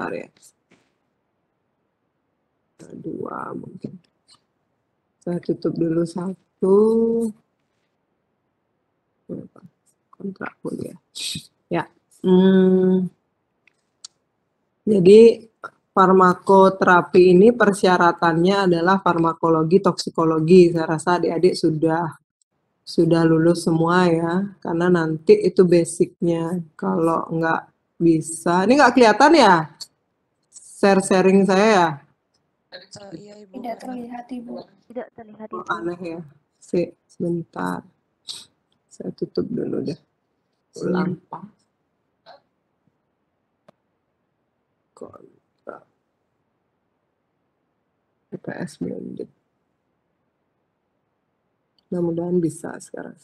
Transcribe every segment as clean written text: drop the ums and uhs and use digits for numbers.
Bentar ya. 2 mungkin. Saya tutup dulu 1. Kontrak kuliah. Ya. Jadi farmakoterapi ini persyaratannya adalah farmakologi, toksikologi. Saya rasa adik-adik sudah lulus semua ya, karena nanti itu basicnya. Kalau nggak bisa, ini nggak kelihatan ya? Sharing saya ya? Iya, Ibu. Tidak terlihat, Ibu. Tidak terlihat, Oh, Ibu. aneh ya. Sebentar. Saya tutup dulu deh. Ulang. Kontrak. EPS blended. Mudah-mudahan bisa sekarang.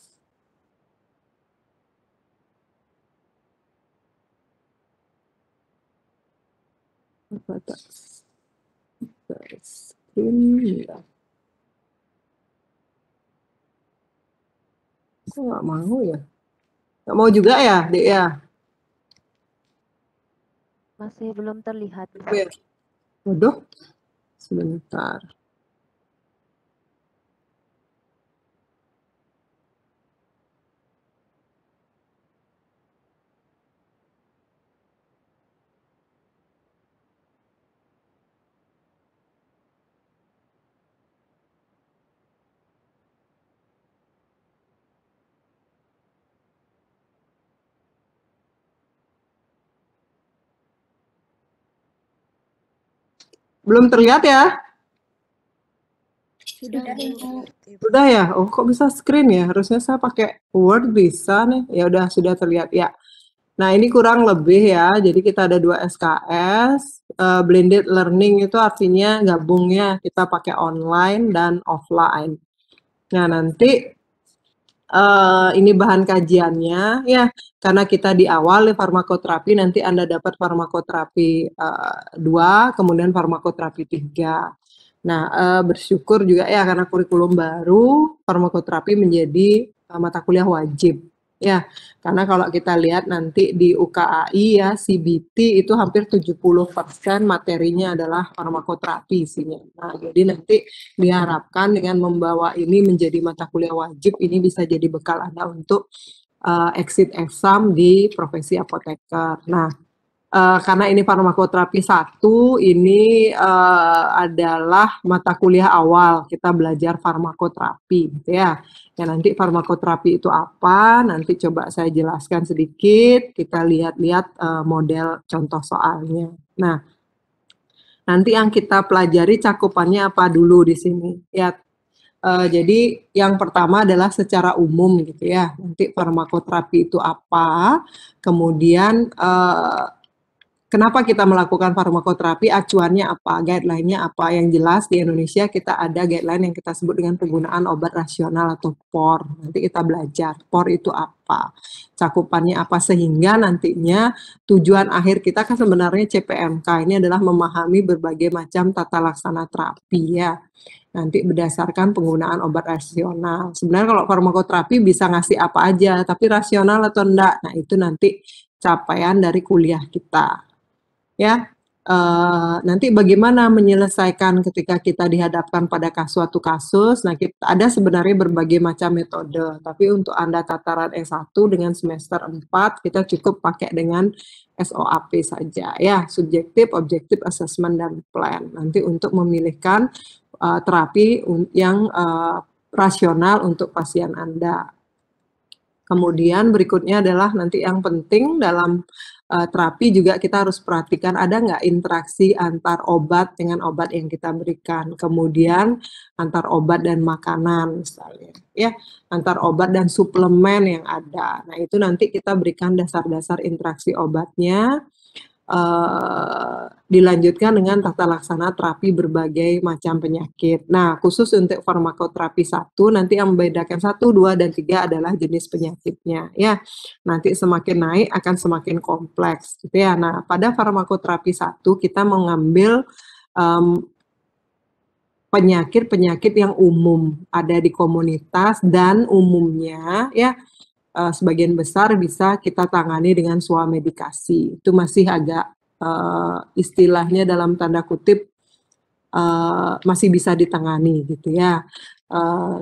Apa tak? Screen ya. Kok nggak mau ya? Nggak mau juga ya, Dek ya? Masih belum terlihat. Waduh, sebentar. Belum terlihat ya? Sudah, Ibu. Sudah ya? Oh, kok bisa screen ya? Harusnya saya pakai Word bisa nih. Ya udah, sudah terlihat ya. Nah, ini kurang lebih ya. Jadi kita ada 2 SKS. Blended learning itu artinya gabungnya kita pakai online dan offline. Nah, nanti ini bahan kajiannya ya, karena kita di awal farmakoterapi, nanti Anda dapat farmakoterapi 2, kemudian farmakoterapi 3. Nah, bersyukur juga ya karena kurikulum baru farmakoterapi menjadi mata kuliah wajib ya, karena kalau kita lihat nanti di UKAI ya, CBT itu hampir 70% materinya adalah farmakoterapi isinya. Nah, jadi nanti diharapkan dengan membawa ini menjadi mata kuliah wajib, ini bisa jadi bekal Anda untuk exit exam di profesi apoteker. Nah, karena ini farmakoterapi 1, ini adalah mata kuliah awal kita belajar farmakoterapi gitu ya. Ya, nanti farmakoterapi itu apa? Nanti coba saya jelaskan sedikit, kita lihat-lihat model contoh soalnya. Nah, nanti yang kita pelajari cakupannya apa dulu di sini ya. Jadi yang pertama adalah secara umum gitu ya, nanti farmakoterapi itu apa, kemudian kenapa kita melakukan farmakoterapi, acuannya apa, guideline-nya apa. Yang jelas di Indonesia kita ada guideline yang kita sebut dengan penggunaan obat rasional atau POR. Nanti kita belajar POR itu apa, cakupannya apa, sehingga nantinya tujuan akhir kita kan sebenarnya CPMK ini adalah memahami berbagai macam tata laksana terapi ya. Nanti berdasarkan penggunaan obat rasional. Sebenarnya kalau farmakoterapi bisa ngasih apa aja, tapi rasional atau enggak, nah itu nanti capaian dari kuliah kita. Ya, nanti bagaimana menyelesaikan ketika kita dihadapkan pada suatu kasus. Nah, ada sebenarnya berbagai macam metode, tapi untuk Anda tataran S1 dengan semester 4, kita cukup pakai dengan SOAP saja ya, subjektif, objektif, assessment, dan plan. Nanti untuk memilihkan terapi yang rasional untuk pasien Anda. Kemudian berikutnya adalah nanti yang penting dalam terapi juga kita harus perhatikan ada nggak interaksi antar obat dengan obat yang kita berikan. Kemudian antar obat dan makanan misalnya, ya, antar obat dan suplemen yang ada. Nah itu nanti kita berikan dasar-dasar interaksi obatnya. Dilanjutkan dengan tata laksana terapi berbagai macam penyakit. Nah, khusus untuk farmakoterapi 1, nanti yang membedakan 1, 2, dan 3 adalah jenis penyakitnya. Ya, nanti semakin naik akan semakin kompleks. Gitu ya. Nah, pada farmakoterapi 1 kita mengambil penyakit-penyakit yang umum ada di komunitas dan umumnya ya. Sebagian besar bisa kita tangani dengan swamedikasi. Itu masih agak istilahnya dalam tanda kutip masih bisa ditangani gitu ya.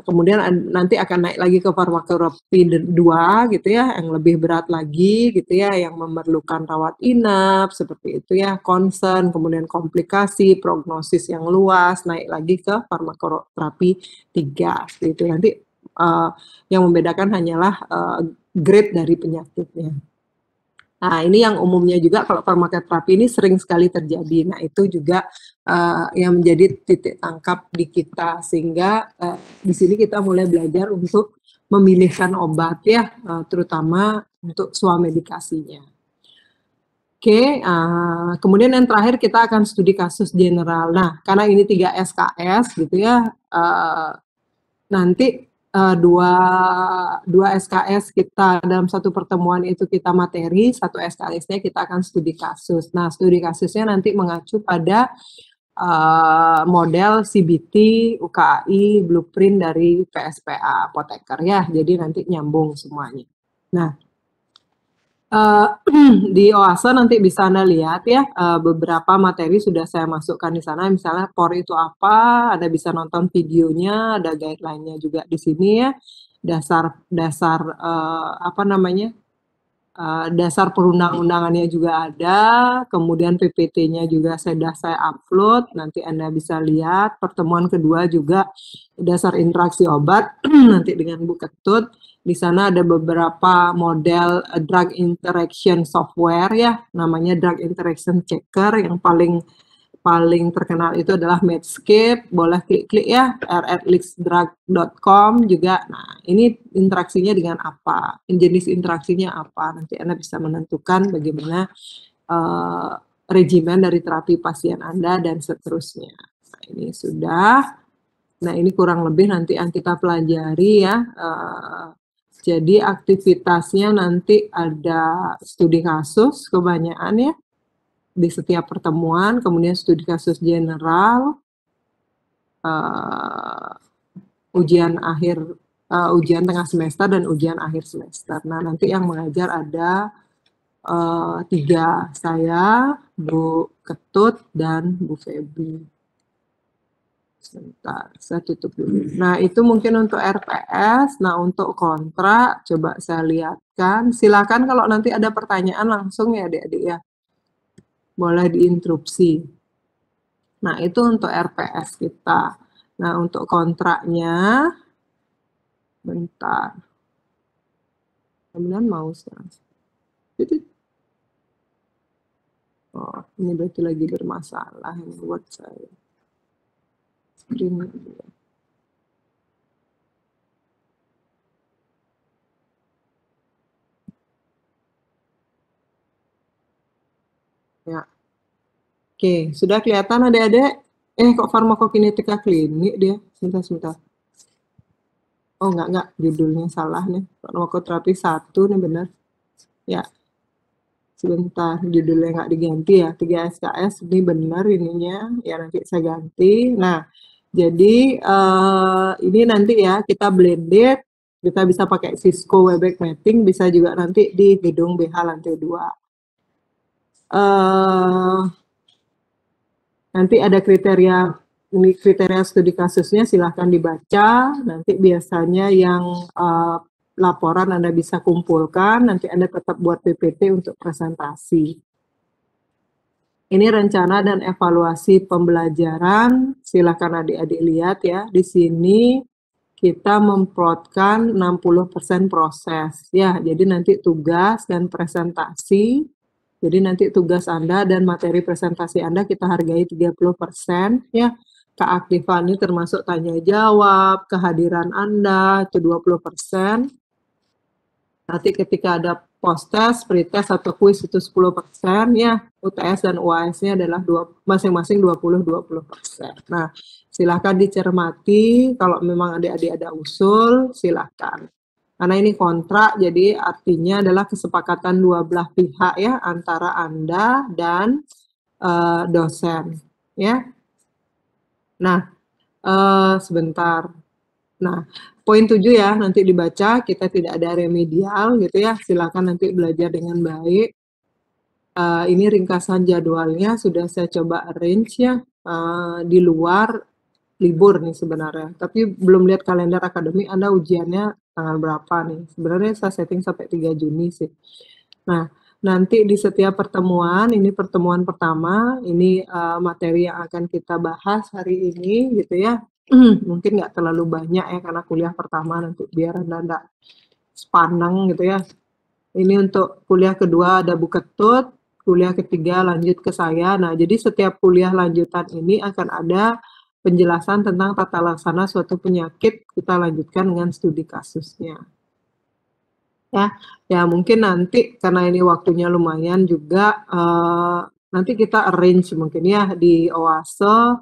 Kemudian nanti akan naik lagi ke farmakoterapi 2 gitu ya, yang lebih berat lagi gitu ya, yang memerlukan rawat inap seperti itu ya, concern, kemudian komplikasi, prognosis yang luas, naik lagi ke farmakoterapi 3 gitu. Nanti yang membedakan hanyalah grade dari penyakitnya. Nah, ini yang umumnya juga kalau farmakoterapi ini sering sekali terjadi. Nah, itu juga yang menjadi titik tangkap di kita, sehingga di sini kita mulai belajar untuk memilihkan obat ya, terutama untuk swamedikasinya. Oke, kemudian yang terakhir kita akan studi kasus general. Nah, karena ini 3 SKS gitu ya, nanti dua SKS kita dalam satu pertemuan itu kita materi, satu SKS-nya kita akan studi kasus. Nah, studi kasusnya nanti mengacu pada model CBT, UKAI, blueprint dari PSPA Apoteker ya. Jadi nanti nyambung semuanya. Nah, di OASE nanti bisa Anda lihat ya, beberapa materi sudah saya masukkan di sana, misalnya POR itu apa, Anda bisa nonton videonya, ada guideline-nya juga di sini ya, dasar apa namanya, dasar perundang-undangannya juga ada, kemudian PPT-nya juga sudah saya upload, nanti Anda bisa lihat. Pertemuan kedua juga dasar interaksi obat, nanti dengan Bu Ketut. Di sana ada beberapa model drug interaction software ya, namanya drug interaction checker, yang paling terkenal itu adalah Medscape, boleh klik-klik ya, r@lixdrug.com juga. Nah, ini interaksinya dengan apa, jenis interaksinya apa, nanti Anda bisa menentukan bagaimana regimen dari terapi pasien Anda dan seterusnya. Nah, ini sudah. Nah, ini kurang lebih nanti yang kita pelajari ya. Jadi aktivitasnya nanti ada studi kasus kebanyakan ya, di setiap pertemuan, kemudian studi kasus general, ujian tengah semester dan ujian akhir semester. Nah, nanti yang mengajar ada 3, saya, Bu Ketut, dan Bu Febri. Sebentar, saya tutup dulu. Nah, itu mungkin untuk RPS. Nah, untuk kontrak, coba saya lihatkan. Silakan kalau nanti ada pertanyaan langsung ya, adik-adik ya. Boleh diinterupsi. Nah, itu untuk RPS kita. Nah, untuk kontraknya, bentar. Kemudian mau sekarang. Oh, ini berarti lagi bermasalah ini buat saya. Screen dulu. Ya. Oke, sudah kelihatan adik-adik? Kok farmakokinetika klinik dia? Sebentar. Oh, enggak, judulnya salah nih. Farmakoterapi 1 nih benar. Ya, sebentar, judulnya nggak diganti ya. 3 SKS ini benar ininya. Ya, nanti saya ganti. Nah, jadi ini nanti ya kita blended. Kita bisa pakai Cisco Webex Meeting, bisa juga nanti di gedung BH lantai 2. Nanti ada kriteria studi kasusnya, silahkan dibaca. Nanti biasanya yang laporan Anda bisa kumpulkan, nanti Anda tetap buat PPT untuk presentasi. Ini rencana dan evaluasi pembelajaran, silahkan adik-adik lihat ya. Di sini kita memplotkan 60% proses ya. Jadi nanti tugas dan presentasi. Jadi nanti tugas Anda dan materi presentasi Anda kita hargai 30% ya. Keaktifan ini termasuk tanya jawab, kehadiran Anda itu 20%. Nanti ketika ada post-test, pretest atau quiz itu 10% ya. UTS dan UAS-nya adalah masing-masing 20-20%. Nah, silakan dicermati, kalau memang adik-adik ada usul, silakan. Karena ini kontrak, jadi artinya adalah kesepakatan dua belah pihak ya, antara Anda dan dosen. Ya. Nah, sebentar. Nah, poin 7 ya, nanti dibaca, kita tidak ada remedial gitu ya, silakan nanti belajar dengan baik. ini ringkasan jadwalnya sudah saya coba arrange ya, di luar libur nih sebenarnya, tapi belum lihat kalender akademik Anda ujiannya tanggal berapa nih. Sebenarnya saya setting sampai 3 Juni sih. Nah, nanti di setiap pertemuan, ini pertemuan pertama, ini materi yang akan kita bahas hari ini gitu ya. Mungkin nggak terlalu banyak ya karena kuliah pertama, nanti biar Anda nggak sepaneng gitu ya. Ini untuk kuliah kedua ada Bu Ketut, kuliah ketiga lanjut ke saya. Nah, jadi setiap kuliah lanjutan ini akan ada penjelasan tentang tata laksana suatu penyakit, kita lanjutkan dengan studi kasusnya. Ya mungkin nanti karena ini waktunya lumayan juga, nanti kita arrange mungkin ya di Oase,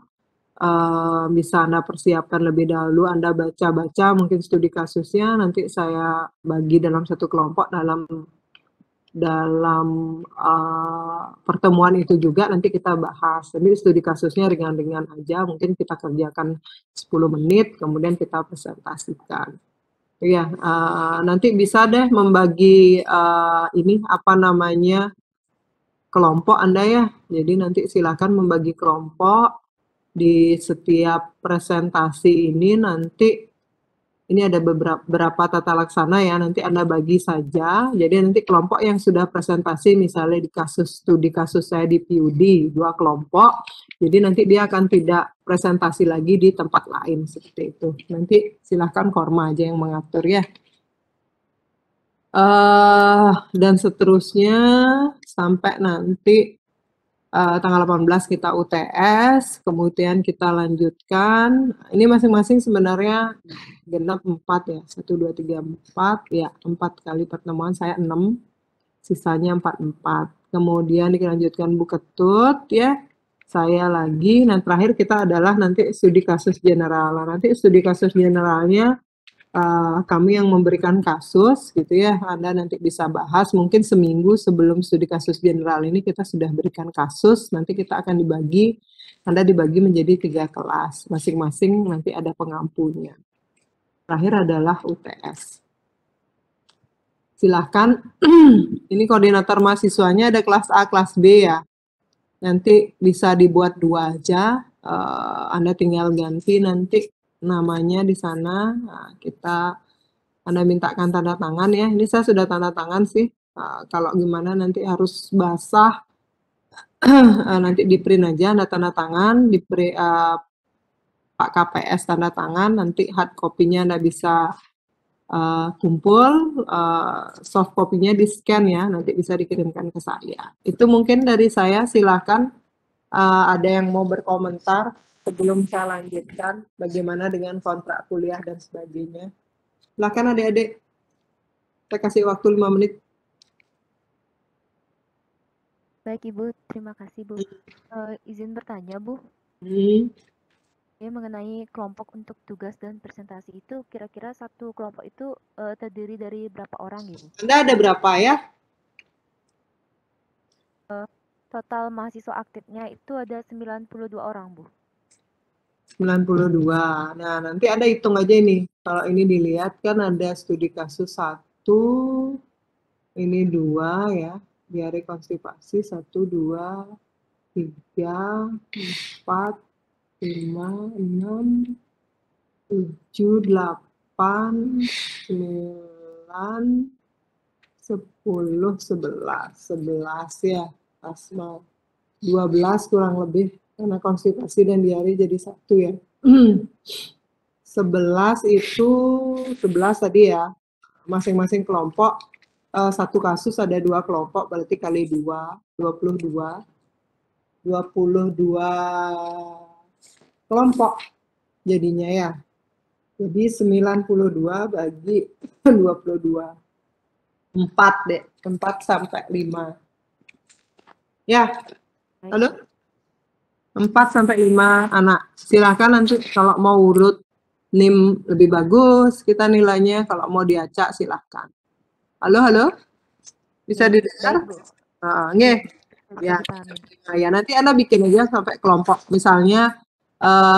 bisa Anda persiapkan lebih dahulu, Anda baca-baca mungkin studi kasusnya, nanti saya bagi dalam satu kelompok dalam pertemuan itu juga nanti kita bahas. Jadi studi kasusnya ringan-ringan aja, mungkin kita kerjakan 10 menit, kemudian kita presentasikan. Iya, nanti bisa deh membagi ini apa namanya kelompok Anda ya. Jadi nanti silakan membagi kelompok di setiap presentasi ini nanti ini ada beberapa tata laksana ya, nanti Anda bagi saja. Jadi nanti kelompok yang sudah presentasi misalnya di studi kasus saya di PUD 2 kelompok. Jadi nanti dia akan tidak presentasi lagi di tempat lain seperti itu. Nanti silahkan Korma aja yang mengatur ya. Dan seterusnya sampai nanti tanggal 18 kita UTS, kemudian kita lanjutkan. Ini masing-masing sebenarnya genap 4 ya, 1, 2, 3, 4, ya 4 kali pertemuan, saya 6, sisanya 4. Kemudian dilanjutkan Bu Ketut ya, saya lagi, nah terakhir kita adalah nanti studi kasus general. Nanti studi kasus generalnya kami yang memberikan kasus gitu ya, Anda nanti bisa bahas mungkin seminggu sebelum studi kasus general ini kita sudah berikan kasus, nanti kita akan dibagi, Anda dibagi menjadi 3 kelas, masing-masing nanti ada pengampunya. Terakhir adalah UTS. Silahkan, ini koordinator mahasiswanya ada kelas A, kelas B ya, nanti bisa dibuat 2 aja, Anda tinggal ganti nanti namanya di sana, nah, Anda mintakan tanda tangan ya, ini saya sudah tanda tangan sih, kalau gimana nanti harus basah, nanti di print aja, Anda tanda tangan, di Pak KPS tanda tangan, nanti hard copy-nya Anda bisa kumpul, soft copy-nya di scan ya, nanti bisa dikirimkan ke saya. Itu mungkin dari saya, silakan ada yang mau berkomentar sebelum saya lanjutkan bagaimana dengan kontrak kuliah dan sebagainya. Silakan adik-adik, saya kasih waktu 5 menit. Baik Ibu, terima kasih Bu. Izin bertanya Bu. Ya, mengenai kelompok untuk tugas dan presentasi itu, kira-kira satu kelompok itu terdiri dari berapa orang Ibu? Anda ada berapa ya? Total mahasiswa aktifnya itu ada 92 orang Bu. 92. Nah, nanti Anda hitung aja ini. Kalau ini dilihat kan ada studi kasus 1, ini 2 ya. Diare konstipasi 1, 2, 3, 4, 5, 6, 7, 8, 9, 10, 11 ya. Asma 12 kurang lebih. Karena konstipasi dan diare jadi 1 ya. 11 itu 11 tadi ya, masing-masing kelompok satu kasus ada 2 kelompok, berarti kali 2, 22 kelompok jadinya ya. Jadi 92 bagi 22, 4 deh, 4 sampai 5 ya. Halo? 4 sampai 5 anak. Silakan nanti kalau mau urut NIM lebih bagus kita nilainya, kalau mau diacak silakan. Halo? Bisa didengar? Nggih. Ya. Nah, ya nanti Anda bikin aja sampai kelompok. Misalnya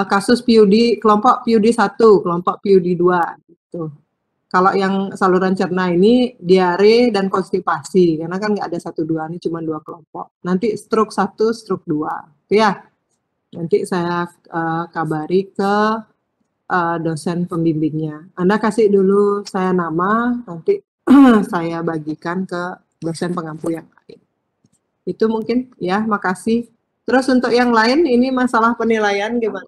kasus PUD, kelompok PUD 1, kelompok PUD 2 gitu. Kalau yang saluran cerna ini diare dan konstipasi, karena kan nggak ada 1-2, ini cuma 2 kelompok. Nanti stroke 1, stroke 2, itu ya. Nanti saya kabari ke dosen pembimbingnya. Anda kasih dulu saya nama, nanti saya bagikan ke dosen pengampu yang lain. Itu mungkin ya, makasih. Terus untuk yang lain, ini masalah penilaian gimana?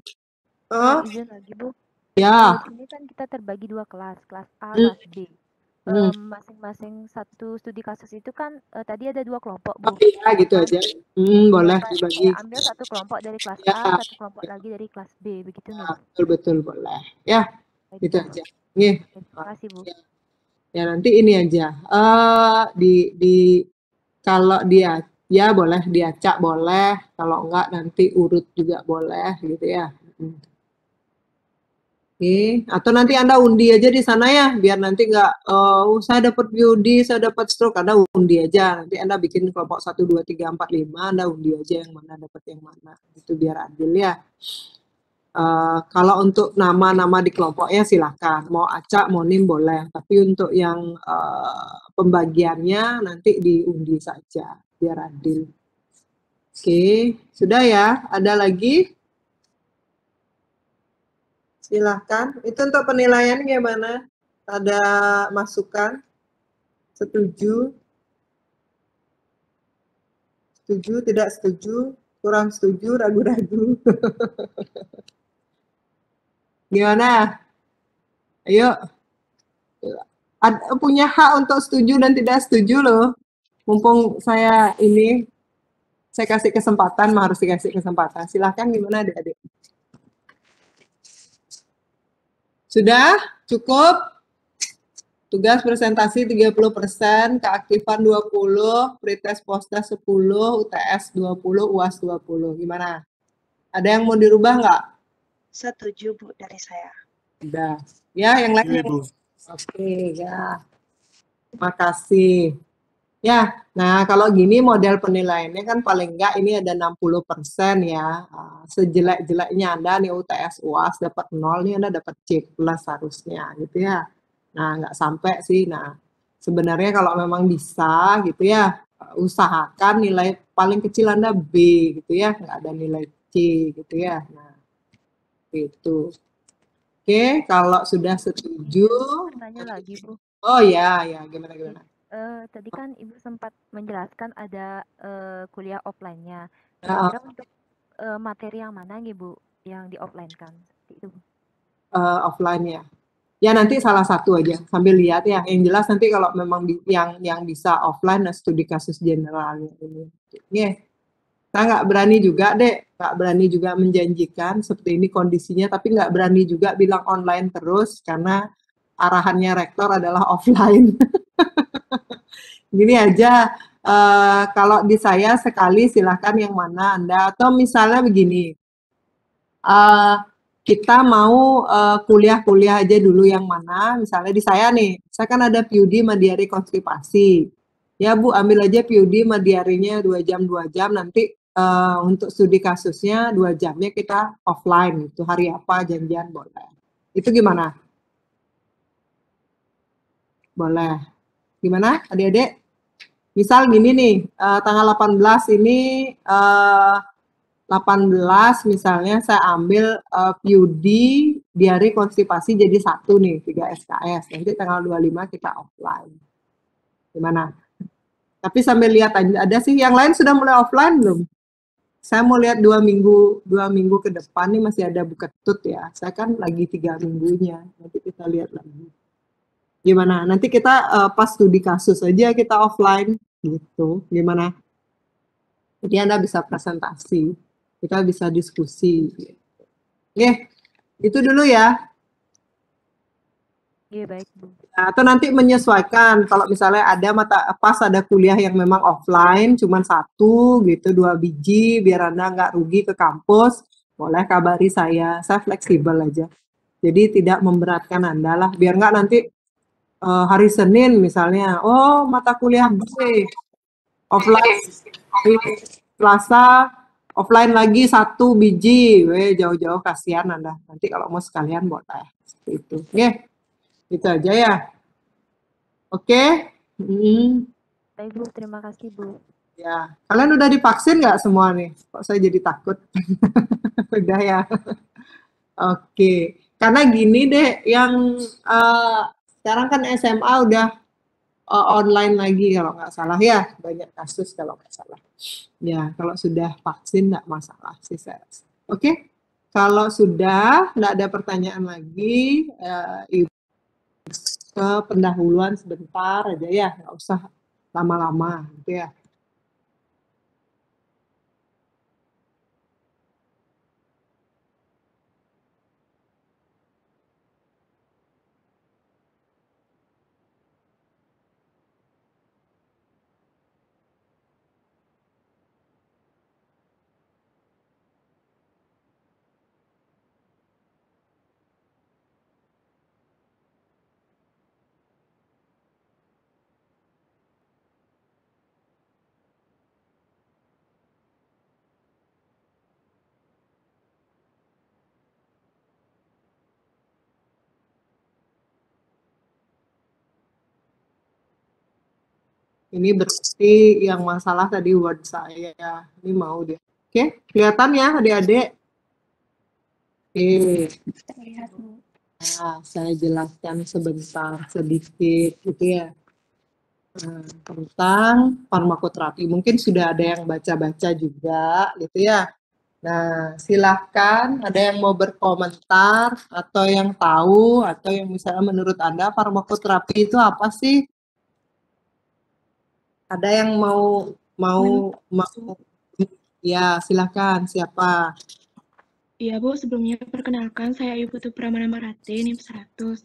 Izin lagi, Bu. Ya. Sini kan kita terbagi 2 kelas, kelas A, kelas B. Masing-masing satu studi kasus itu kan tadi ada 2 kelompok, Bu. Ya, gitu aja. Boleh dibagi. Saya ambil satu kelompok dari kelas Ya. A, satu kelompok lagi dari kelas B, begitu nggak, Bu? Betul, boleh. Ya, gitu aja. Nih. Terima kasih, Bu. Ya, nanti ini aja. Kalau dia ya boleh diacak, boleh. Kalau enggak nanti urut juga boleh gitu ya. Oke, atau nanti Anda undi aja di sana ya, biar nanti nggak, saya dapat PUD, saya dapat stroke, Anda undi aja. Nanti Anda bikin kelompok 1, 2, 3, 4, 5, Anda undi aja yang mana dapat yang mana. Itu biar adil ya. Kalau untuk nama-nama di kelompoknya silahkan, mau acak, mau nim boleh. Tapi untuk yang pembagiannya nanti diundi saja, biar adil. Oke, sudah ya. Ada lagi? Silahkan. Itu untuk penilaian gimana? Ada masukan? Setuju? Setuju, tidak setuju? Kurang setuju, ragu-ragu? Gimana? Ayo. Punya hak untuk setuju dan tidak setuju loh. Mumpung saya kasih kesempatan, harus dikasih kesempatan. Silahkan gimana adik-adik? Sudah? Cukup? Tugas presentasi 30%, keaktifan 20, pretest posttest 10, UTS 20, UAS 20. Gimana? Ada yang mau dirubah nggak? Setuju, Bu, dari saya. Udah. Ya, yang lain. Oke, ya. Makasih. Ya, nah kalau gini model penilaiannya kan paling enggak ini ada 60% ya. Sejelek-jeleknya Anda nih UTS UAS dapat 0 nih Anda dapat C+ harusnya gitu ya. Nah, nggak sampai sih. Nah, sebenarnya kalau memang bisa gitu ya, usahakan nilai paling kecil Anda B gitu ya, nggak ada nilai C gitu ya. Nah, itu. Oke, kalau sudah setuju. Tanya lagi, Bu. Oh ya, gimana? Tadi kan Ibu sempat menjelaskan ada kuliah offline-nya. Kira-kira untuk materi yang mana nih, Bu, yang di offline-kan? Itu. Offline ya. Ya nanti salah satu aja sambil lihat ya. Yang jelas nanti kalau memang yang bisa offline nah studi kasus generalnya ini. Yeah. Saya nggak berani juga nggak berani juga menjanjikan seperti ini kondisinya, tapi nggak berani juga bilang online terus karena arahannya rektor adalah offline. Gini aja, kalau di saya sekali silahkan yang mana Anda, atau misalnya begini, kita mau kuliah-kuliah aja dulu yang mana, misalnya di saya nih, saya kan ada PUD Madiari konstipasi. Ya Bu, ambil aja PUD Madiarinya 2 jam, nanti untuk studi kasusnya 2 jamnya kita offline, itu hari apa, janjian boleh. Itu gimana? Boleh. Gimana adik-adik? Misal gini nih, tanggal 18 ini 18 misalnya saya ambil PUD diare konstipasi jadi 1 nih, 3 SKS. Nanti tanggal 25 kita offline. Gimana? Tapi sambil lihat ada sih yang lain sudah mulai offline belum? Saya mau lihat 2 minggu ke depan nih masih ada Buketut ya. Saya kan lagi 3 minggunya. Nanti kita lihat lagi. Gimana? Nanti kita pas studi kasus aja kita offline gitu. Gimana? Jadi Anda bisa presentasi. Kita bisa diskusi. Oke, itu dulu ya. Iya, baik, Bu. Atau nanti menyesuaikan kalau misalnya ada pas ada kuliah yang memang offline cuma 1 gitu 2 biji biar Anda nggak rugi ke kampus, boleh kabari saya fleksibel aja. Jadi tidak memberatkan Anda lah, biar nggak nanti hari Senin misalnya, oh mata kuliah B offline, Selasa offline lagi 1 biji, jauh-jauh kasihan Anda. Nanti kalau mau sekalian boleh seperti itu. Oke. Itu aja ya. Oke. Baik Bu, terima kasih Bu. Ya, kalian udah divaksin nggak semua nih? Kok saya jadi takut? Udah ya. Oke, karena gini deh, yang sekarang kan SMA udah online lagi kalau nggak salah ya, banyak kasus kalau nggak salah. Ya, kalau sudah vaksin nggak masalah sih saya rasa. Oke, kalau sudah nggak ada pertanyaan lagi, Ibu ke pendahuluan sebentar aja ya, nggak usah lama-lama gitu ya. Ini berarti yang masalah tadi word saya. Ini mau dia. Oke, kelihatan ya adik-adik? Oke. Terlihat Bu. Nah, saya jelaskan sebentar sedikit gitu ya. Tentang farmakoterapi. Mungkin sudah ada yang baca-baca juga gitu ya. Nah, silahkan ada yang mau berkomentar atau yang tahu atau yang misalnya menurut Anda farmakoterapi itu apa sih? Ada yang mau ya, silahkan siapa? Iya Bu, sebelumnya perkenalkan saya Ibu Putu Pramana Marati, NIM 100.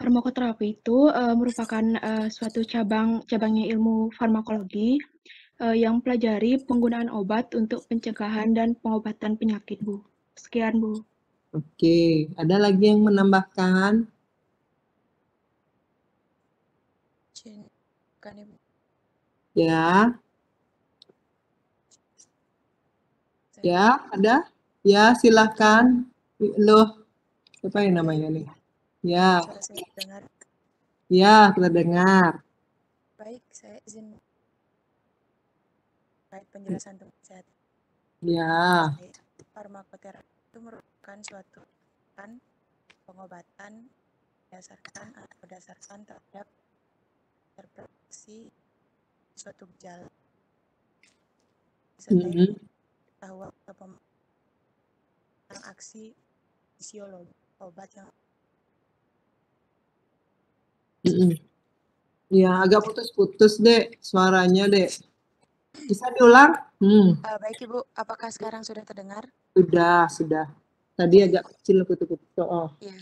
Farmakoterapi itu merupakan suatu cabangnya ilmu farmakologi yang pelajari penggunaan obat untuk pencegahan dan pengobatan penyakit Bu. Sekian Bu. Oke, ada lagi yang menambahkan? Ya. Ya, ada? Ya, silahkan. Loh, siapa yang namanya nih? Ya. Saya dengar. Ya, kita dengar. Baik, saya izin terkait penjelasan tentang kesehatan. Ya. Farmakoterapi itu merupakan suatu pengobatan berdasarkan terhadap terproduksi suatu gejala disertai pengetahuan tentang aksi fisiologi obat yang Ya, agak putus-putus deh suaranya deh. Bisa diulang? Baik Ibu, apakah sekarang sudah terdengar? Sudah. Tadi agak kecil putus-putus. Oh. Iya.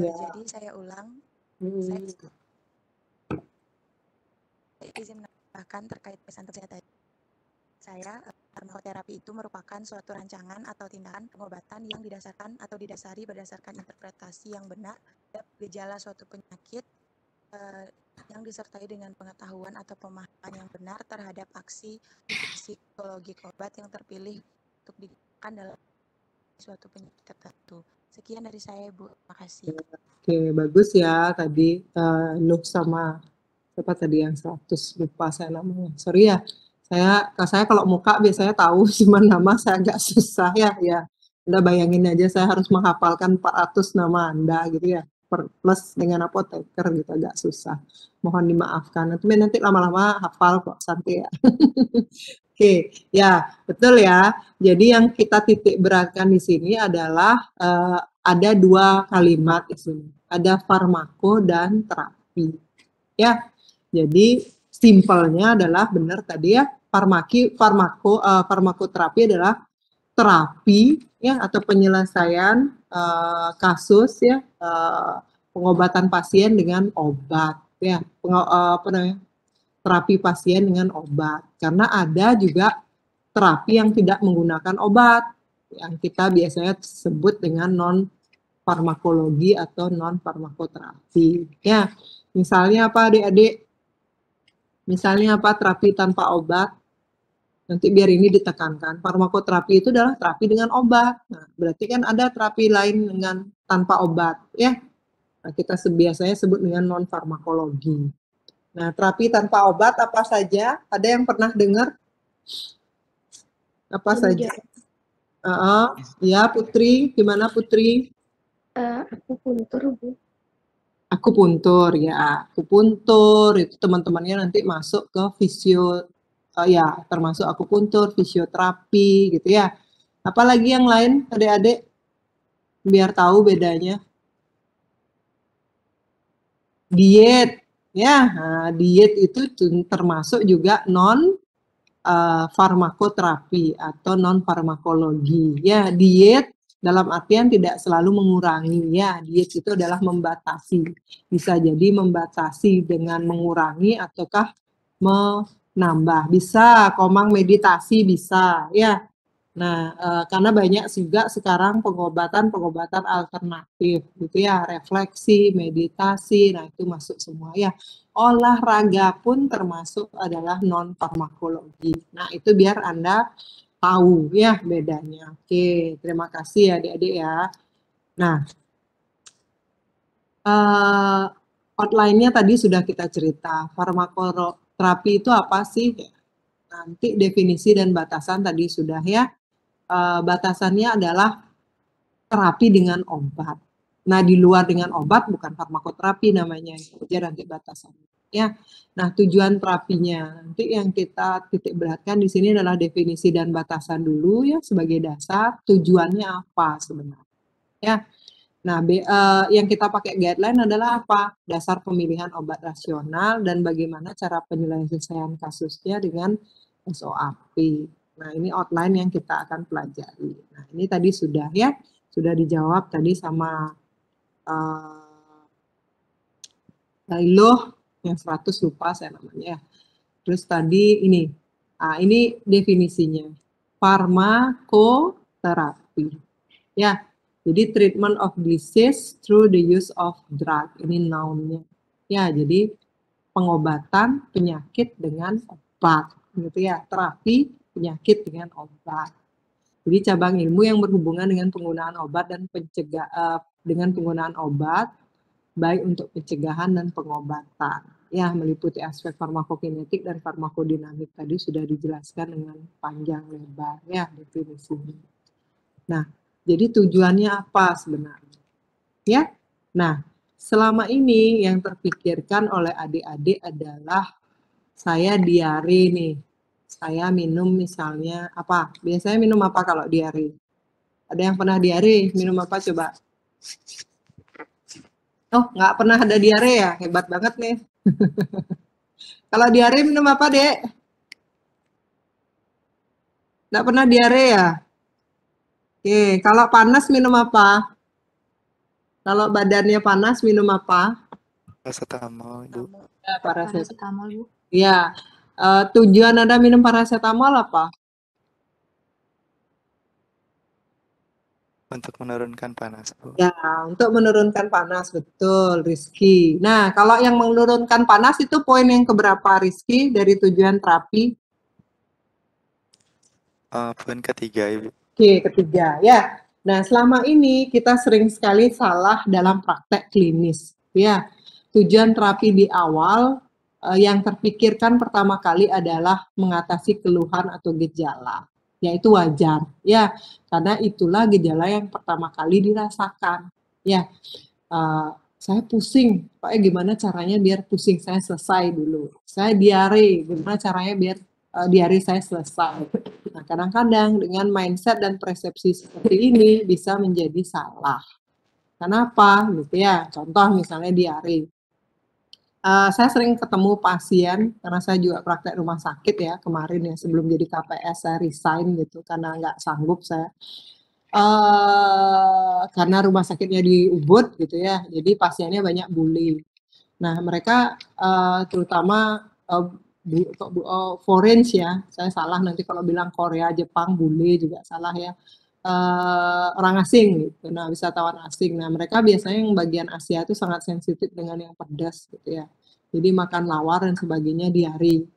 Ya. Jadi saya ulang. Saya izin menambahkan terkait pesan kesehatan. Farmakoterapi itu merupakan suatu rancangan atau tindakan pengobatan yang didasari berdasarkan interpretasi yang benar terhadap gejala suatu penyakit yang disertai dengan pengetahuan atau pemahaman yang benar terhadap aksi psikologik obat yang terpilih untuk digunakan dalam suatu penyakit tertentu. Sekian dari saya, Bu. Terima kasih. Oke, bagus ya tadi Nuh sama siapa tadi yang 100, lupa saya namanya. Sorry ya. Saya kalau muka biasanya tahu, cuma nama saya agak susah ya. Udah bayangin aja saya harus menghafalkan 400 nama Anda gitu ya. Plus dengan apoteker gitu agak susah. Mohon dimaafkan. Nanti lama-lama hafal kok, santai ya. Oke, ya betul ya. Jadi yang kita titik beratkan di sini adalah ada dua kalimat di sini. Ada farmako dan terapi. Ya, jadi simpelnya adalah benar tadi ya, farmakoterapi adalah terapi ya atau penyelesaian kasus ya pengobatan pasien dengan obat ya terapi pasien dengan obat karena ada juga terapi yang tidak menggunakan obat yang kita biasanya sebut dengan non farmakologi atau non farmakoterapi ya. Misalnya apa adik-adik? Misalnya apa terapi tanpa obat? Nanti biar ini ditekankan. Farmakoterapi itu adalah terapi dengan obat. Nah, berarti kan ada terapi lain dengan tanpa obat, ya. Nah, kita biasanya sebut dengan non-farmakologi. Nah, terapi tanpa obat apa saja? Ada yang pernah dengar? Apa saja? Ya, Putri. Gimana, Putri? Akupuntur, Bu. Akupuntur, ya. Akupuntur, itu teman-temannya nanti masuk ke ya, termasuk akupuntur, fisioterapi, gitu ya. Apalagi yang lain, adik-adik? Biar tahu bedanya. Diet, ya. Nah, diet itu termasuk juga farmakoterapi atau non farmakologi. Ya, diet dalam artian tidak selalu mengurangi, ya. Diet itu adalah membatasi. Bisa jadi membatasi dengan mengurangi ataukah menambah. Bisa, komang meditasi bisa, ya. Nah, karena banyak juga sekarang pengobatan alternatif, gitu ya, refleksi, meditasi, nah itu masuk semua ya. Olahraga pun termasuk adalah non-farmakologi. Nah, itu biar Anda tahu ya bedanya. Oke, terima kasih ya adik-adik ya. Nah, outline-nya tadi sudah kita cerita. Farmakoterapi itu apa sih? Nanti definisi dan batasan tadi sudah ya. Batasannya adalah terapi dengan obat. Nah, di luar dengan obat bukan farmakoterapi namanya, itu nanti batasannya. Ya, nah tujuan terapinya nanti yang kita titik beratkan di sini adalah definisi dan batasan dulu ya sebagai dasar. Tujuannya apa sebenarnya? Ya, nah yang kita pakai guideline adalah apa? Dasar pemilihan obat rasional dan bagaimana cara penyelesaian kasusnya dengan SOAP. Nah, ini outline yang kita akan pelajari. Nah, ini tadi sudah ya, sudah dijawab tadi sama Lailoh, yang 100 lupa saya namanya. Terus tadi ini definisinya. Farmakoterapi. Ya, jadi treatment of disease through the use of drug. Ini noun-nya. Ya, jadi pengobatan penyakit dengan obat. Gitu ya, terapi penyakit dengan obat. Jadi cabang ilmu yang berhubungan dengan penggunaan obat dan dengan penggunaan obat baik untuk pencegahan dan pengobatan. Ya, meliputi aspek farmakokinetik dan farmakodinamik tadi sudah dijelaskan dengan panjang lebar ya definisinya. Nah, jadi tujuannya apa sebenarnya? Ya. Nah, selama ini yang terpikirkan oleh adik-adik adalah saya diare nih. Saya minum misalnya apa? Biasanya minum apa kalau diare? Ada yang pernah diare? Minum apa coba? Oh, nggak pernah ada diare ya? Hebat banget nih. Kalau diare minum apa, Dek? Nggak pernah diare ya? Oke, kalau panas minum apa? Kalau badannya panas minum apa? Paracetamol, Bu. Paracetamol, Bu. Ya, tujuan Anda minum paracetamol apa? Untuk menurunkan panas, Bu. Ya, untuk menurunkan panas, betul, Rizky. Nah, kalau yang menurunkan panas itu poin yang keberapa, Rizky, dari tujuan terapi? Poin ketiga, Ibu. Oke, ketiga, ya. Nah, selama ini kita sering sekali salah dalam praktek klinis. Ya, tujuan terapi di awal yang terpikirkan pertama kali adalah mengatasi keluhan atau gejala. Yaitu wajar, ya, karena itulah gejala yang pertama kali dirasakan. Ya, saya pusing, Pak, gimana caranya biar pusing saya selesai dulu. Saya diare, gimana caranya biar diare saya selesai. Nah, kadang-kadang dengan mindset dan persepsi seperti ini bisa menjadi salah. Kenapa? Gitu ya. Contoh misalnya diare. Saya sering ketemu pasien, karena saya juga praktek rumah sakit ya, kemarin ya, sebelum jadi KPS saya resign gitu, karena nggak sanggup saya. Karena rumah sakitnya di Ubud gitu ya, jadi pasiennya banyak bully. Nah, mereka terutama foreign ya, saya salah nanti kalau bilang Korea, Jepang, bully juga salah ya. Orang asing gitu, nah wisatawan asing. Nah, mereka biasanya yang bagian Asia itu sangat sensitif dengan yang pedas gitu ya. Jadi makan lawar dan sebagainya diare.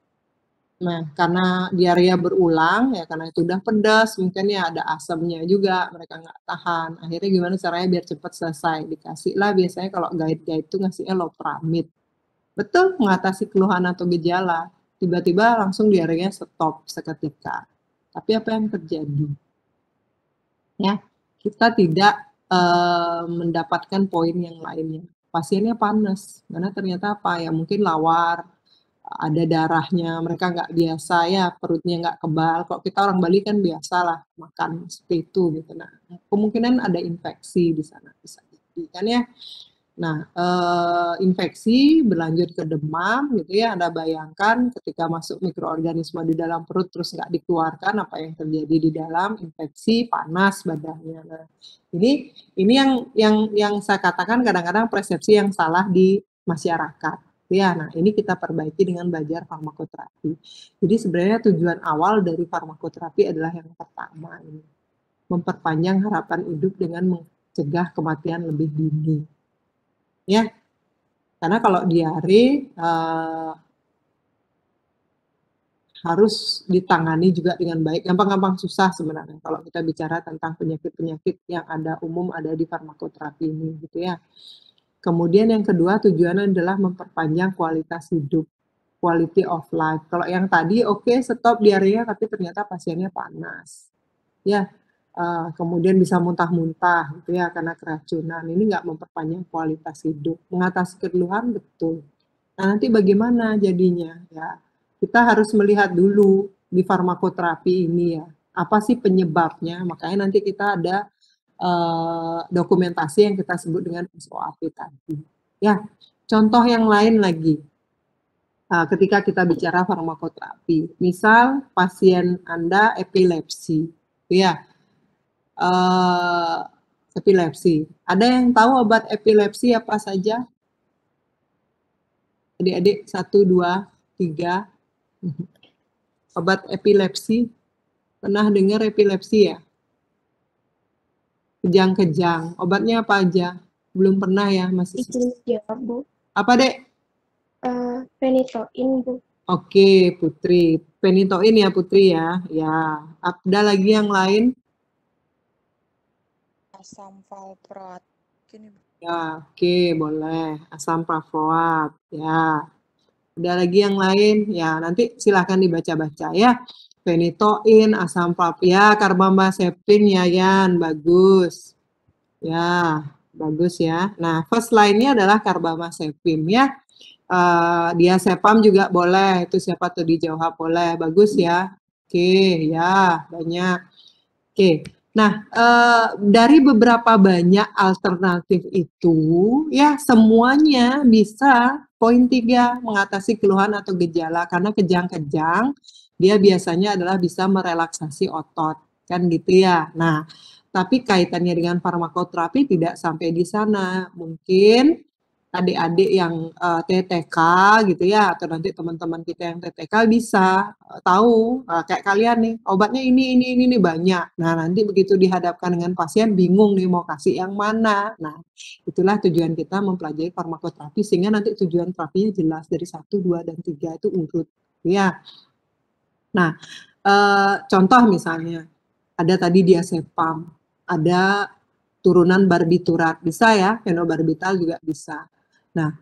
Nah, karena diarea berulang, ya karena itu udah pedas, mungkin ya ada asamnya juga, mereka nggak tahan. Akhirnya gimana caranya biar cepat selesai? Dikasih lah biasanya kalau guide-guide itu ngasihnya Loperamide. Betul, mengatasi keluhan atau gejala. Tiba-tiba langsung diarenya stop seketika. Tapi apa yang terjadi? Ya, kita tidak mendapatkan poin yang lainnya. Pasiennya panas, karena ternyata apa ya, mungkin lawar, ada darahnya, mereka nggak biasa ya, perutnya nggak kebal. Kalau kita orang Bali kan biasalah makan seperti itu gitu. Nah, kemungkinan ada infeksi di sana bisa jadi kan ya. Nah, infeksi berlanjut ke demam gitu ya. Anda bayangkan ketika masuk mikroorganisme di dalam perut terus nggak dikeluarkan, apa yang terjadi di dalam? Infeksi, panas badannya. Nah, ini yang saya katakan kadang-kadang persepsi yang salah di masyarakat. Ya, nah ini kita perbaiki dengan belajar farmakoterapi. Jadi sebenarnya tujuan awal dari farmakoterapi adalah yang pertama ini, memperpanjang harapan hidup dengan mencegah kematian lebih dini. Ya, karena kalau diare harus ditangani juga dengan baik. Gampang-gampang susah sebenarnya kalau kita bicara tentang penyakit-penyakit yang ada umum ada di farmakoterapi ini gitu ya. Kemudian yang kedua tujuannya adalah memperpanjang kualitas hidup, quality of life. Kalau yang tadi oke, stop diarea tapi ternyata pasiennya panas. Ya, kemudian bisa muntah-muntah gitu ya karena keracunan. Ini nggak memperpanjang kualitas hidup. Mengatasi keluhan betul. Nah, nanti bagaimana jadinya? Ya, kita harus melihat dulu di farmakoterapi ini ya. Apa sih penyebabnya? Makanya nanti kita ada dokumentasi yang kita sebut dengan SOAP tadi. Ya, contoh yang lain lagi. Ketika kita bicara farmakoterapi, misal pasien Anda epilepsi, ya, epilepsi. Ada yang tahu obat epilepsi apa saja? Adik-adik, 1, 2, 3. Obat epilepsi, pernah dengar epilepsi ya? Kejang-kejang. Obatnya apa aja? Belum pernah ya? Masih. Izin jawab, Bu. Apa, Dek? Phenytoin, Bu. Oke, Putri. Phenytoin ya, Putri ya. Ya. Ada lagi yang lain? Asam valproat. Ya, oke, boleh. Asam valproat. Ya. Ada lagi yang lain? Ya, nanti silahkan dibaca-baca ya. Phenytoin, asam valproat, ya, carbamazepin ya, Yan. Bagus. Ya, bagus ya. Nah, first line-nya adalah carbamazepin ya. Diazepam juga boleh, itu siapa tuh dijawab boleh, bagus ya. Oke, ya banyak. Oke, nah dari beberapa banyak alternatif itu ya semuanya bisa poin 3 mengatasi keluhan atau gejala karena kejang-kejang dia biasanya adalah bisa merelaksasi otot kan gitu ya. Nah, tapi kaitannya dengan farmakoterapi tidak sampai di sana. Mungkin adik-adik yang TTK gitu ya, atau nanti teman-teman kita yang TTK bisa tahu kayak kalian nih, obatnya ini banyak. Nah, nanti begitu dihadapkan dengan pasien bingung nih mau kasih yang mana. Nah, itulah tujuan kita mempelajari farmakoterapi sehingga nanti tujuan terapinya jelas dari 1, 2, dan 3 itu urut. Ya. Nah, contoh misalnya ada tadi diazepam, ada turunan barbiturat, bisa ya, fenobarbital juga bisa. Nah,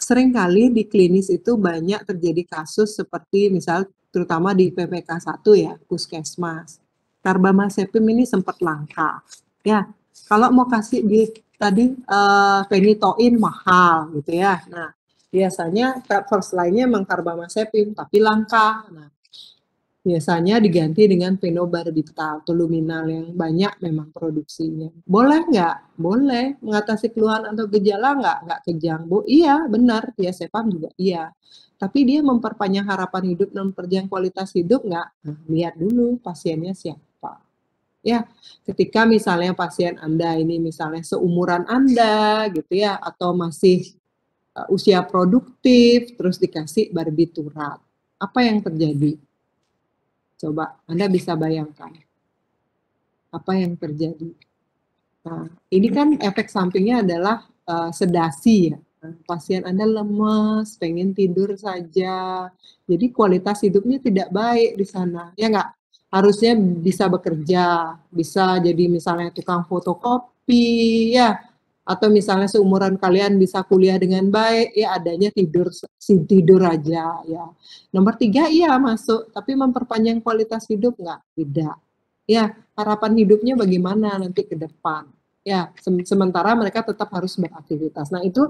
seringkali di klinis itu banyak terjadi kasus seperti misal terutama di PPK 1 ya, puskesmas. Carbamazepin ini sempat langka. Ya, kalau mau kasih di tadi phenytoin mahal gitu ya. Nah, biasanya first line-nya memang carbamazepin tapi langka. Nah, biasanya diganti dengan fenobarbital, toluminal yang banyak memang produksinya. Boleh nggak? Boleh. Mengatasi keluhan atau gejala nggak kejang, Bu? Iya, benar. Diazepam juga iya. Tapi dia memperpanjang harapan hidup dan memperpanjang kualitas hidup nggak? Nah, lihat dulu pasiennya siapa. Ya, ketika misalnya pasien Anda ini misalnya seumuran Anda gitu ya, atau masih usia produktif, terus dikasih barbiturat. Apa yang terjadi? Coba Anda bisa bayangkan apa yang terjadi. Nah, ini kan efek sampingnya adalah sedasi ya. pasien Anda lemes, pengen tidur saja. Jadi kualitas hidupnya tidak baik di sana, ya nggak? Harusnya bisa bekerja, bisa jadi misalnya tukang fotokopi, ya, atau misalnya seumuran kalian bisa kuliah dengan baik, ya adanya tidur aja, ya. Nomor 3, iya masuk, tapi memperpanjang kualitas hidup nggak? Tidak. Ya, harapan hidupnya bagaimana nanti ke depan? Ya, sementara mereka tetap harus beraktivitas. Nah, itu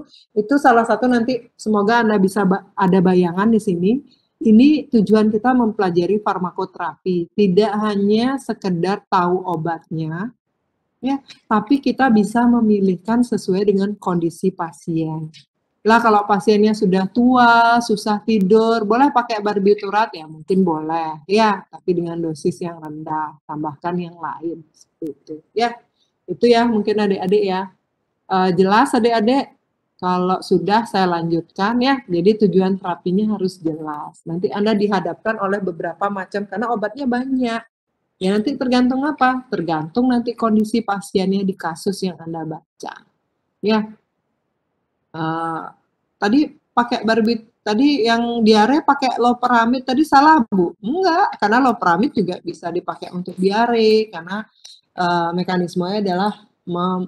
salah satu nanti semoga Anda bisa ada bayangan di sini. Ini tujuan kita mempelajari farmakoterapi, tidak hanya sekedar tahu obatnya, ya, tapi kita bisa memilihkan sesuai dengan kondisi pasien. Lah kalau pasiennya sudah tua, susah tidur, boleh pakai barbiturat ya, mungkin boleh, ya, tapi dengan dosis yang rendah, tambahkan yang lain, seperti itu, ya. Itu ya mungkin adik-adik ya. Jelas adik-adik? Kalau sudah saya lanjutkan ya, jadi tujuan terapinya harus jelas. Nanti Anda dihadapkan oleh beberapa macam, karena obatnya banyak. Ya nanti tergantung apa? Tergantung nanti kondisi pasiennya di kasus yang Anda baca. Ya, tadi pakai tadi yang diare pakai loperamid tadi salah Bu? Enggak, karena loperamid juga bisa dipakai untuk diare, karena mekanismenya adalah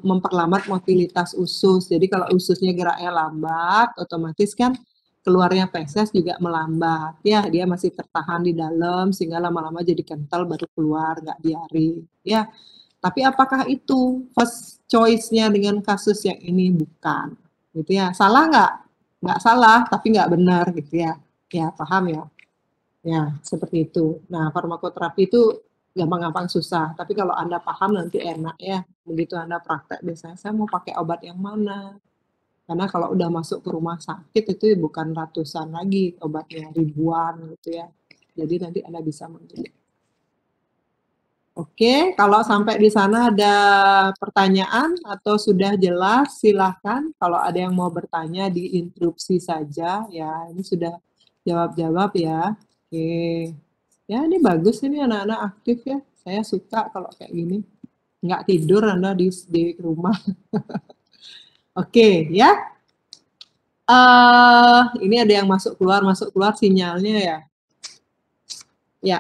memperlambat motilitas usus. Jadi kalau ususnya geraknya lambat, otomatis kan keluarnya feses juga melambat. Ya, dia masih tertahan di dalam sehingga lama-lama jadi kental baru keluar, nggak diare. Ya, tapi apakah itu first choice-nya dengan kasus yang ini? Bukan. Gitu ya. Salah nggak? Nggak salah, tapi nggak benar gitu ya. Ya, paham ya? Ya, seperti itu. Nah, farmakoterapi itu gampang-gampang susah, tapi kalau Anda paham nanti enak ya. Begitu Anda praktek biasanya, saya mau pakai obat yang mana? Karena kalau udah masuk ke rumah sakit itu bukan ratusan lagi, obatnya ribuan gitu ya. Jadi nanti Anda bisa memilih. Oke, kalau sampai di sana ada pertanyaan atau sudah jelas, silahkan. Kalau ada yang mau bertanya, diinterupsi saja. Ya, ini sudah jawab-jawab ya. Oke. Ya, ini bagus ini anak-anak aktif ya. Saya suka kalau kayak gini. Nggak tidur Anda di rumah. Oke, ya. Ini ada yang masuk keluar sinyalnya ya. Ya,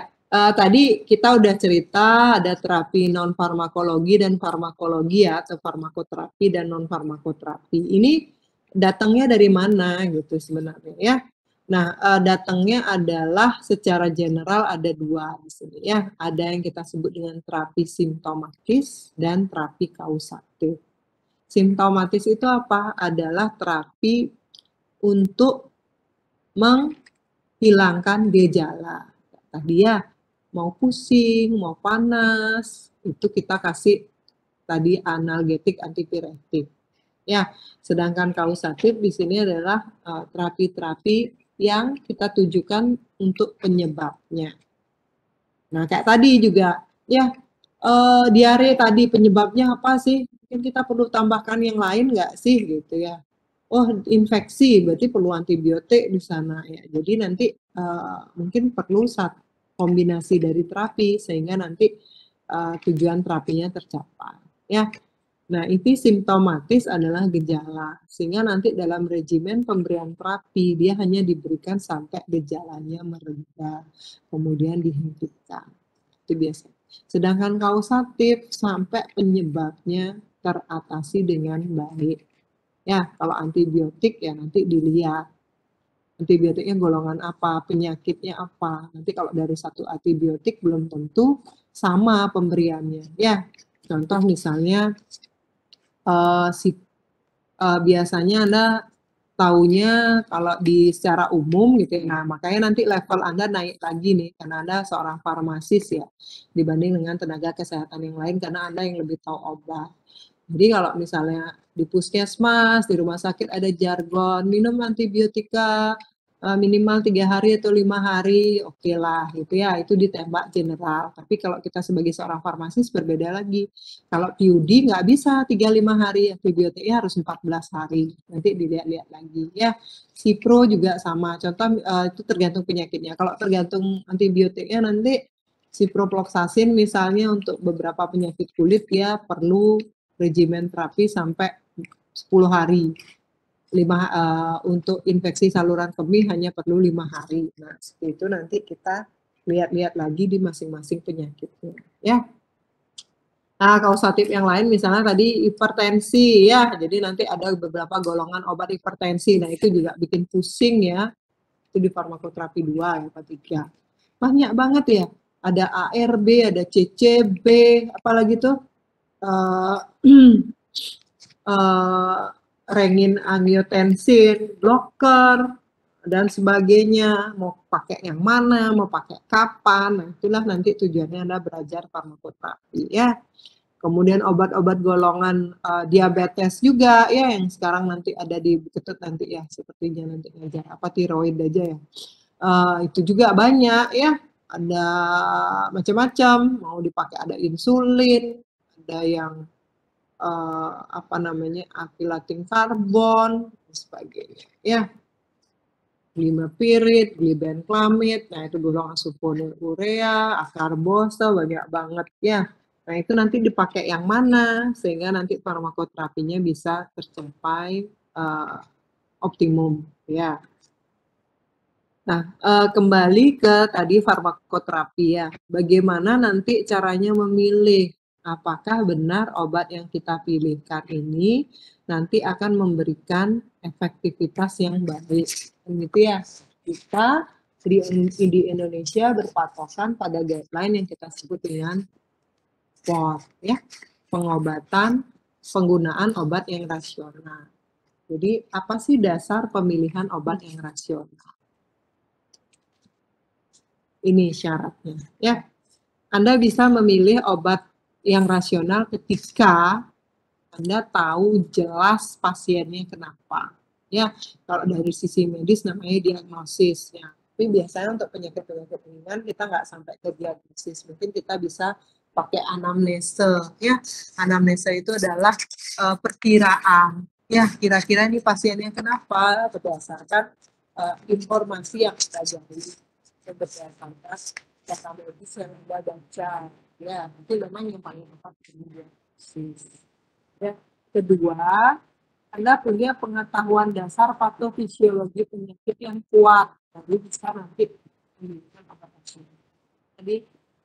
tadi kita udah cerita ada terapi non farmakologi dan farmakologi ya, atau farmakoterapi dan non farmakoterapi. Ini datangnya dari mana gitu sebenarnya ya. Nah, datangnya adalah secara general ada dua di sini ya. Ada yang kita sebut dengan terapi simptomatis dan terapi kausatif. Simptomatis itu apa? Adalah terapi untuk menghilangkan gejala. Tadi ya, mau pusing, mau panas, itu kita kasih tadi analgetik antipiretik. Ya, sedangkan kausatif di sini adalah terapi-terapi yang kita tujukan untuk penyebabnya. Nah, kayak tadi juga, ya, diare tadi penyebabnya apa sih? Mungkin kita perlu tambahkan yang lain nggak sih, gitu ya. Oh, infeksi, berarti perlu antibiotik di sana ya. Jadi nanti mungkin perlu kombinasi dari terapi sehingga nanti tujuan terapinya tercapai. Ya. Nah, itu simptomatis adalah gejala, sehingga nanti dalam regimen pemberian terapi, dia hanya diberikan sampai gejalanya mereda, kemudian dihentikan. Itu biasa. Sedangkan kausatif sampai penyebabnya teratasi dengan baik. Ya, kalau antibiotik ya nanti dilihat. Antibiotiknya golongan apa, penyakitnya apa. Nanti kalau dari satu antibiotik belum tentu sama pemberiannya. Ya, contoh misalnya biasanya Anda taunya kalau di secara umum gitu ya, nah makanya nanti level Anda naik lagi nih, karena Anda seorang farmasis ya, dibanding dengan tenaga kesehatan yang lain, karena Anda yang lebih tahu obat. Jadi kalau misalnya di puskesmas, di rumah sakit ada jargon, minum antibiotika minimal 3 hari atau 5 hari, oke lah gitu ya, itu ditembak general. Tapi kalau kita sebagai seorang farmasis berbeda lagi. Kalau PUD nggak bisa 3-5 hari, antibiotiknya harus 14 hari. Nanti dilihat-lihat lagi ya. Cipro juga sama, contoh itu tergantung penyakitnya. Kalau tergantung antibiotiknya nanti ciprofloxacin misalnya untuk beberapa penyakit kulit ya perlu regimen terapi sampai 10 hari. untuk infeksi saluran kemih hanya perlu 5 hari. Nah, seperti itu nanti kita lihat-lihat lagi di masing-masing penyakitnya, ya. Nah, kausatif yang lain misalnya tadi hipertensi ya, jadi nanti ada beberapa golongan obat hipertensi. Nah, itu juga bikin pusing ya. Itu di farmakoterapi 2 ya, 3. Banyak banget ya. Ada ARB, ada CCB, apalagi tuh renin angiotensin blocker dan sebagainya, mau pakai yang mana, mau pakai kapan. Nah, itulah nanti tujuannya Anda belajar farmakoterapi ya. Kemudian obat-obat golongan diabetes juga ya, yang sekarang nanti ada di Ketut nanti ya, sepertinya nanti ngajar apa tiroid aja ya. Itu juga banyak ya, ada macam-macam, mau dipakai, ada insulin, ada yang apa namanya, alkylating karbon dan sebagainya ya. Glimepirid, glibenclamid, nah itu golongan sulfonylurea, akarbosa, banyak banget ya. Nah, itu nanti dipakai yang mana sehingga nanti farmakoterapinya bisa tercapai optimum ya. Nah, kembali ke tadi farmakoterapi ya. Bagaimana nanti caranya memilih apakah benar obat yang kita pilihkan ini nanti akan memberikan efektivitas yang baik. Gitu ya. Kita di Indonesia berpatokan pada guideline yang kita sebut dengan POR ya, pengobatan penggunaan obat yang rasional. Jadi apa sih dasar pemilihan obat yang rasional? Ini syaratnya ya. Anda bisa memilih obat yang rasional ketika Anda tahu jelas pasiennya kenapa. Ya, kalau dari sisi medis namanya diagnosis ya. Tapi biasanya untuk penyakit-penyakit ringan kita nggak sampai ke diagnosis. Mungkin kita bisa pakai anamnese ya. Anamnese itu adalah perkiraan. Ya, kira-kira ini pasiennya kenapa berdasarkan informasi yang kita gali berdasarkan data medis yang Anda baca. Ya, itu memang yang paling tepat diagnosis. Ya, kedua, Anda punya pengetahuan dasar patofisiologi penyakit yang kuat, jadi bisa nanti memberikan obat rasional. Jadi,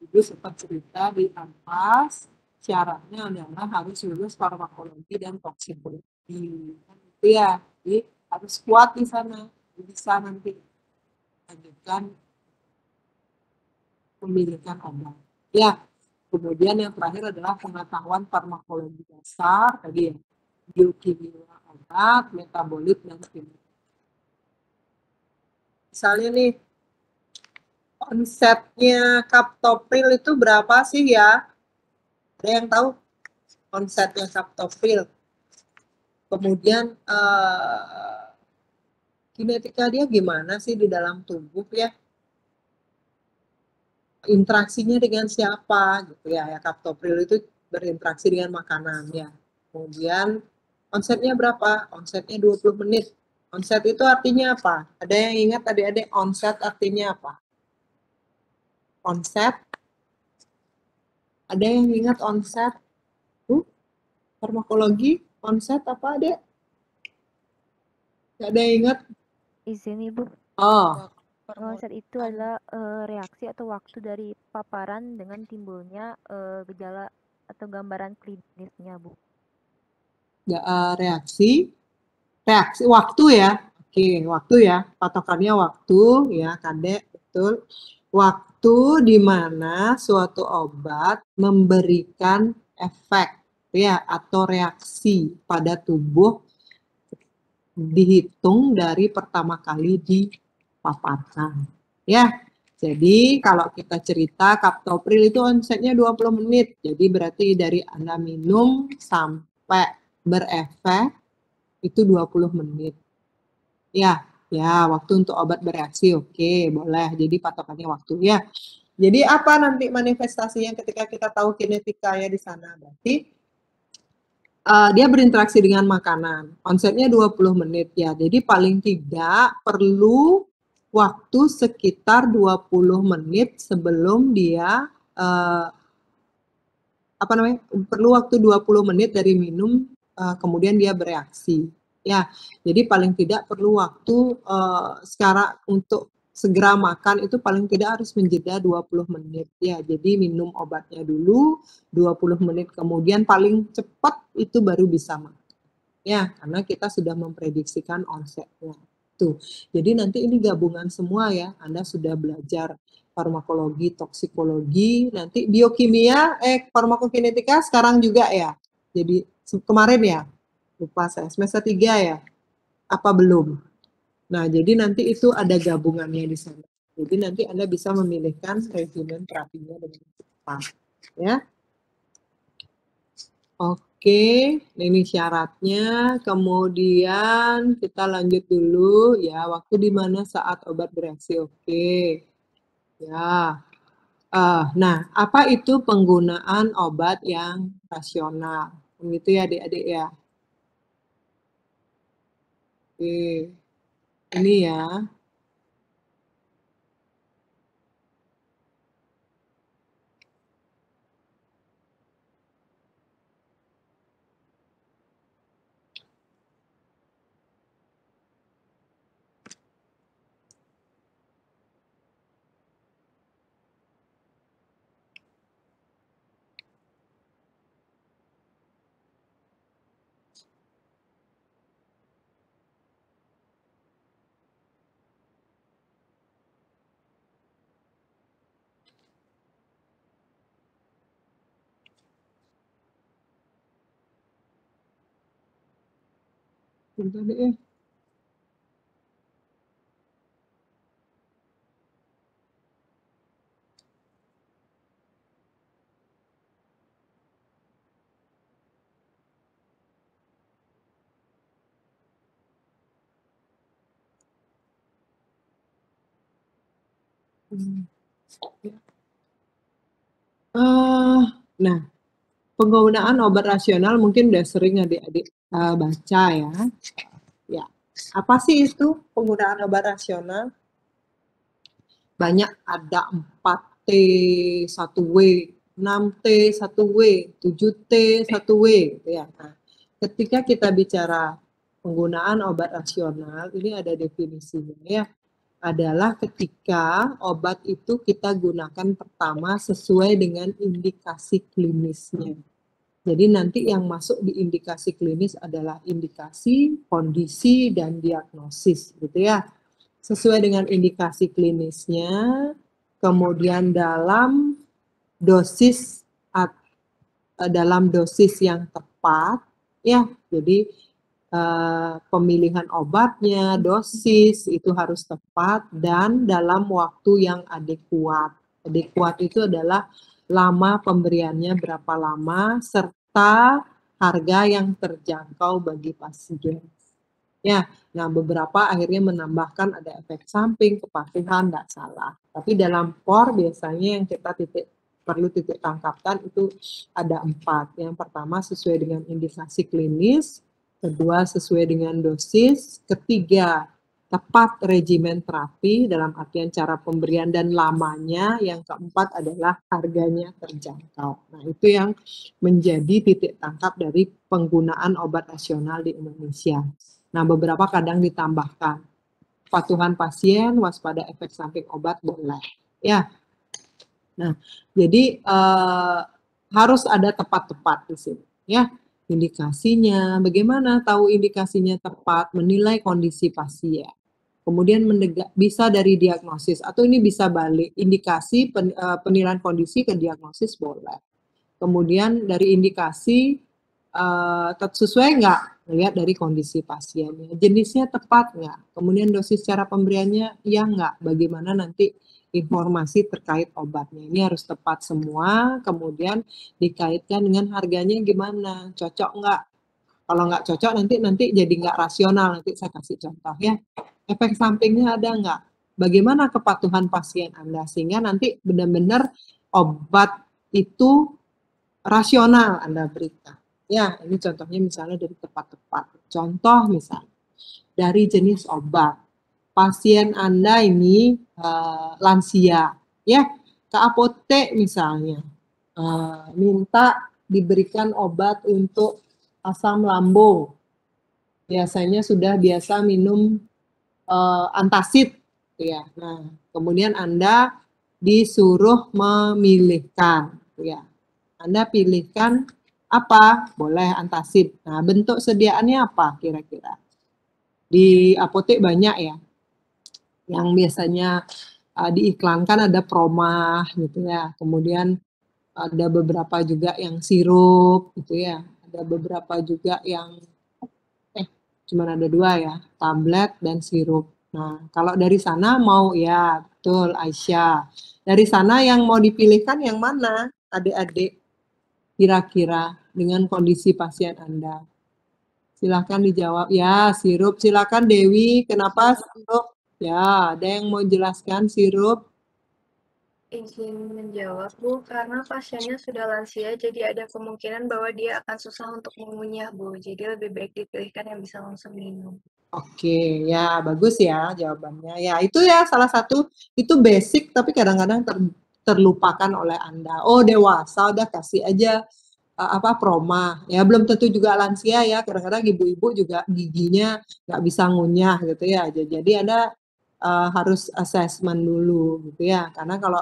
Ibu sempat cerita di atas, syaratnya adalah harus lulus farmakologi dan toksikologi. Itu ya, jadi harus kuat di sana, bisa nanti lanjutkan memilihkan obat. Ya, kemudian yang terakhir adalah pengetahuan farmakologi dasar, tadi ya, biokimia obat, metabolit, dan kimia. Misalnya nih, konsepnya captopril itu berapa sih ya? Ada yang tahu konsepnya captopril? Kemudian kinetika dia gimana sih di dalam tubuh ya? Interaksinya dengan siapa gitu ya? Captopril itu berinteraksi dengan makanan ya. Kemudian onsetnya berapa? Onsetnya 20 menit. Onset itu artinya apa? Ada yang ingat adik-adik onset artinya apa? Onset? Ada yang ingat onset? Farmakologi? Onset apa adik? Ada yang ingat? Izin Ibu. Oh. Onset itu adalah reaksi atau waktu dari paparan dengan timbulnya gejala atau gambaran klinisnya, Bu. Reaksi waktu ya. Oke, waktu ya. Patokannya waktu ya, Kadek, betul. Waktu di mana suatu obat memberikan efek ya atau reaksi pada tubuh dihitung dari pertama kali dipaparkan. Ya. Jadi kalau kita cerita captopril itu onsetnya 20 menit. Jadi berarti dari Anda minum sampai berefek itu 20 menit. Ya, waktu untuk obat bereaksi oke, boleh. Jadi patokannya waktu ya. Jadi apa nanti manifestasinya ketika kita tahu kinetika ya di sana? Berarti dia berinteraksi dengan makanan. Onsetnya 20 menit ya. Jadi paling tidak perlu waktu sekitar 20 menit sebelum dia perlu waktu 20 menit dari minum kemudian dia bereaksi Ya, jadi paling tidak perlu waktu sekarang untuk segera makan itu paling tidak harus menjeda 20 menit ya. Jadi minum obatnya dulu 20 menit kemudian paling cepat itu baru bisa makan. Ya, karena kita sudah memprediksikan onsetnya. Tuh. Jadi nanti ini gabungan semua ya. Anda sudah belajar farmakologi, toksikologi, nanti biokimia, farmakokinetika sekarang juga ya. Jadi kemarin ya. Lupa saya, semester 3 ya? Apa belum? Nah, jadi nanti itu ada gabungannya di sana. Jadi nanti Anda bisa memilihkan regimen terapinya dengan cepat. Ya. Oke, ini syaratnya. Kemudian kita lanjut dulu ya, waktu di mana saat obat bereaksi. Oke. Ya. Nah, apa itu penggunaan obat yang rasional? Begitu ya, adik-adik ya. Oke, ini ya. Bentar deh. Nah, penggunaan obat rasional mungkin udah sering adik-adik baca ya. Ya, apa sih itu penggunaan obat rasional? Banyak, ada 4T, 1W, 6T, 1W, 7T, 1W, gitu ya. Nah, ketika kita bicara penggunaan obat rasional, ini ada definisinya ya. Adalah ketika obat itu kita gunakan pertama sesuai dengan indikasi klinisnya. Jadi nanti yang masuk di indikasi klinis adalah indikasi, kondisi, dan diagnosis, gitu ya. Sesuai dengan indikasi klinisnya, kemudian dalam dosis yang tepat, ya. Jadi pemilihan obatnya, dosis itu harus tepat dan dalam waktu yang adekuat. Adekuat itu adalah lama pemberiannya berapa lama serta harga yang terjangkau bagi pasien. Ya, nah beberapa akhirnya menambahkan ada efek samping, kepatuhan, tidak salah. Tapi dalam POR biasanya yang kita perlu titik tangkapkan itu ada 4. Yang pertama sesuai dengan indikasi klinis, kedua sesuai dengan dosis, ketiga tepat regimen terapi dalam artian cara pemberian dan lamanya, yang keempat adalah harganya terjangkau. Nah, itu yang menjadi titik tangkap dari penggunaan obat rasional di Indonesia. Nah, beberapa kadang ditambahkan kepatuhan pasien, waspada efek samping obat boleh. Ya. Nah, jadi harus ada tepat-tepat di sini, ya. Indikasinya, bagaimana tahu indikasinya tepat, menilai kondisi pasien. Kemudian bisa dari diagnosis atau ini bisa balik indikasi penilaian kondisi ke diagnosis boleh. Kemudian dari indikasi sesuai nggak, lihat dari kondisi pasiennya, jenisnya tepat nggak, kemudian dosis cara pemberiannya ya nggak, bagaimana nanti informasi terkait obatnya ini harus tepat semua, kemudian dikaitkan dengan harganya gimana, cocok nggak, kalau nggak cocok nanti jadi nggak rasional, nanti saya kasih contoh ya, efek sampingnya ada nggak, bagaimana kepatuhan pasien Anda, sehingga nanti benar-benar obat itu rasional Anda berikan. Ya, ini contohnya misalnya dari tepat-tepat. Contoh misalnya, dari jenis obat. Pasien Anda ini lansia, ya, ke apotek misalnya, minta diberikan obat untuk asam lambung. biasanya sudah biasa minum antacid, ya. Nah, kemudian Anda disuruh memilihkan, ya. Anda pilihkan apa? Boleh antacid. Nah, bentuk sediaannya apa kira-kira? Di apotek banyak ya, yang biasanya diiklankan ada Promah gitu ya. Kemudian ada beberapa juga yang sirup gitu ya. Ada beberapa juga yang cuma ada 2 ya, tablet dan sirup. Nah, kalau dari sana mau ya, betul Aisyah. Dari sana yang mau dipilihkan yang mana, adik-adik? Kira-kira dengan kondisi pasien Anda. Silahkan dijawab. Ya, sirup. Silakan Dewi, kenapa sirup? Ya, ada yang mau jelaskan sirup? Izin menjawab, Bu, karena pasiennya sudah lansia, jadi ada kemungkinan bahwa dia akan susah untuk mengunyah, Bu. Jadi lebih baik dipilihkan yang bisa langsung minum. Oke, ya bagus ya jawabannya. Ya, itu ya salah satu, itu basic tapi kadang-kadang terlupakan oleh Anda. Oh, dewasa udah kasih aja Promah. Ya, belum tentu juga lansia ya. Kadang-kadang ibu-ibu juga giginya nggak bisa ngunyah gitu ya. Jadi Anda harus assessment dulu gitu ya. Karena kalau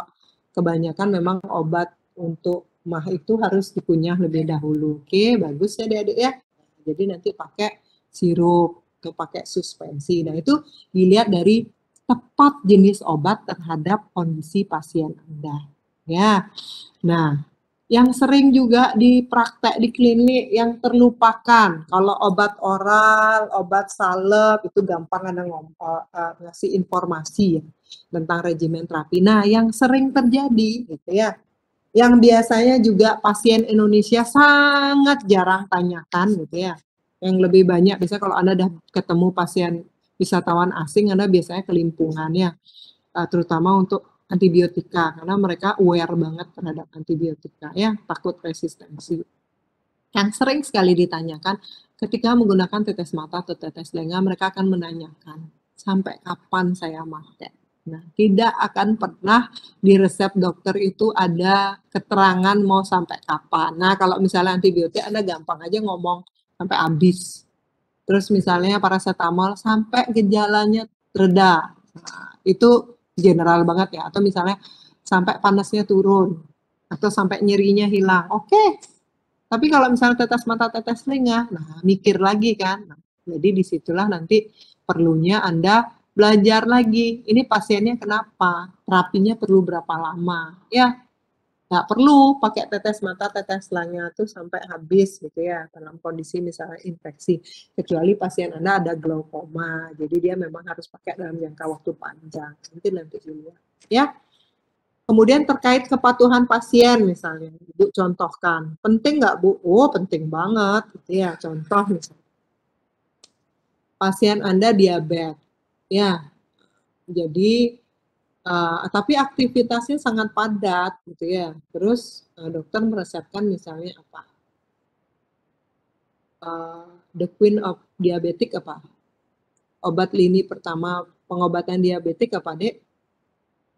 kebanyakan memang obat untuk mah itu harus dikunyah lebih dahulu. Oke, bagus ya adik-adik ya. Jadi nanti pakai sirup atau pakai suspensi. Nah, itu dilihat dari tepat jenis obat terhadap kondisi pasien Anda. Ya. Nah, yang sering juga dipraktek di klinik yang terlupakan, kalau obat oral, obat salep itu gampang Anda ngasih informasi ya tentang regimen terapi. Nah, yang sering terjadi gitu ya, yang biasanya juga pasien Indonesia sangat jarang tanyakan gitu ya. Yang lebih banyak biasanya kalau Anda udah ketemu pasien wisatawan asing, Anda biasanya kelimpungannya, terutama untuk antibiotika karena mereka aware banget terhadap antibiotika ya, takut resistensi. Yang sering sekali ditanyakan ketika menggunakan tetes mata atau tetes lenga, mereka akan menanyakan sampai kapan saya pakai. Nah, tidak akan pernah di resep dokter itu ada keterangan mau sampai kapan. Nah, kalau misalnya antibiotik Anda gampang aja ngomong sampai habis. Terus misalnya paracetamol sampai gejalanya reda. Nah, itu general banget ya. Atau misalnya sampai panasnya turun atau sampai nyerinya hilang. Oke. Tapi kalau misalnya tetes mata, tetes telinga, nah mikir lagi kan. Nah, jadi disitulah nanti perlunya Anda belajar lagi. Ini pasiennya kenapa? Terapinya perlu berapa lama? Ya, nggak perlu pakai tetes mata, tetes telinga tuh sampai habis gitu ya dalam kondisi misalnya infeksi. Kecuali pasien Anda ada glaukoma, jadi dia memang harus pakai dalam jangka waktu panjang. Nanti dulu ya. Kemudian terkait kepatuhan pasien misalnya, Ibu contohkan. Penting nggak Bu? Oh penting banget gitu ya. Contoh misalnya. Pasien Anda diabetes. Ya, jadi tapi aktivitasnya sangat padat gitu ya. Terus dokter meresepkan misalnya apa? The Queen of Diabetic apa? Obat lini pertama pengobatan diabetik apa, Dek?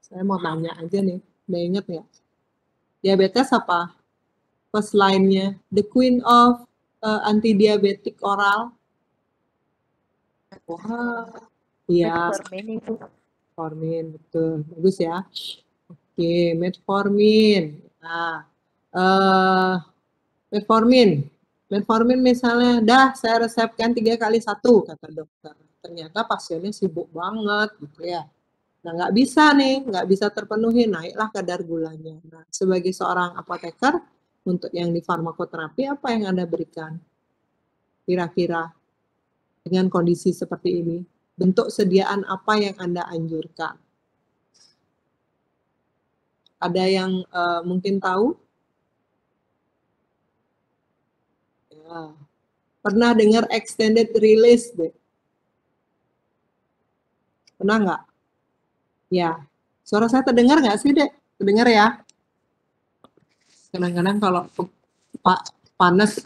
Saya mau tanya aja nih, udah inget ya? Diabetes apa? First line-nya, The Queen of anti-diabetic oral. Wah, iya. Metformin itu. Metformin, betul. Bagus ya. Oke, metformin. Nah, metformin misalnya, dah saya resepkan 3 kali 1, kata dokter. Ternyata pasiennya sibuk banget gitu ya. Nah, nggak bisa nih, nggak bisa terpenuhi, naiklah kadar gulanya. Nah, sebagai seorang apoteker, untuk yang di farmakoterapi, apa yang Anda berikan? Kira-kira dengan kondisi seperti ini, bentuk sediaan apa yang Anda anjurkan? Ada yang mungkin tahu? Ya. Pernah dengar extended release, deh? Pernah nggak? Ya. Suara saya terdengar nggak sih, Dek? Terdengar ya? Kadang-kadang kalau panas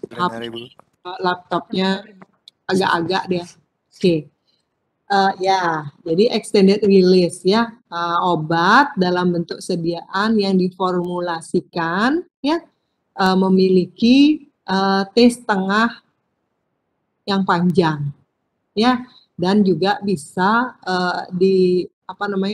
laptopnya agak-agak dia. Oke. Ya, jadi extended release ya, obat dalam bentuk sediaan yang diformulasikan ya, memiliki T setengah yang panjang ya. Dan juga bisa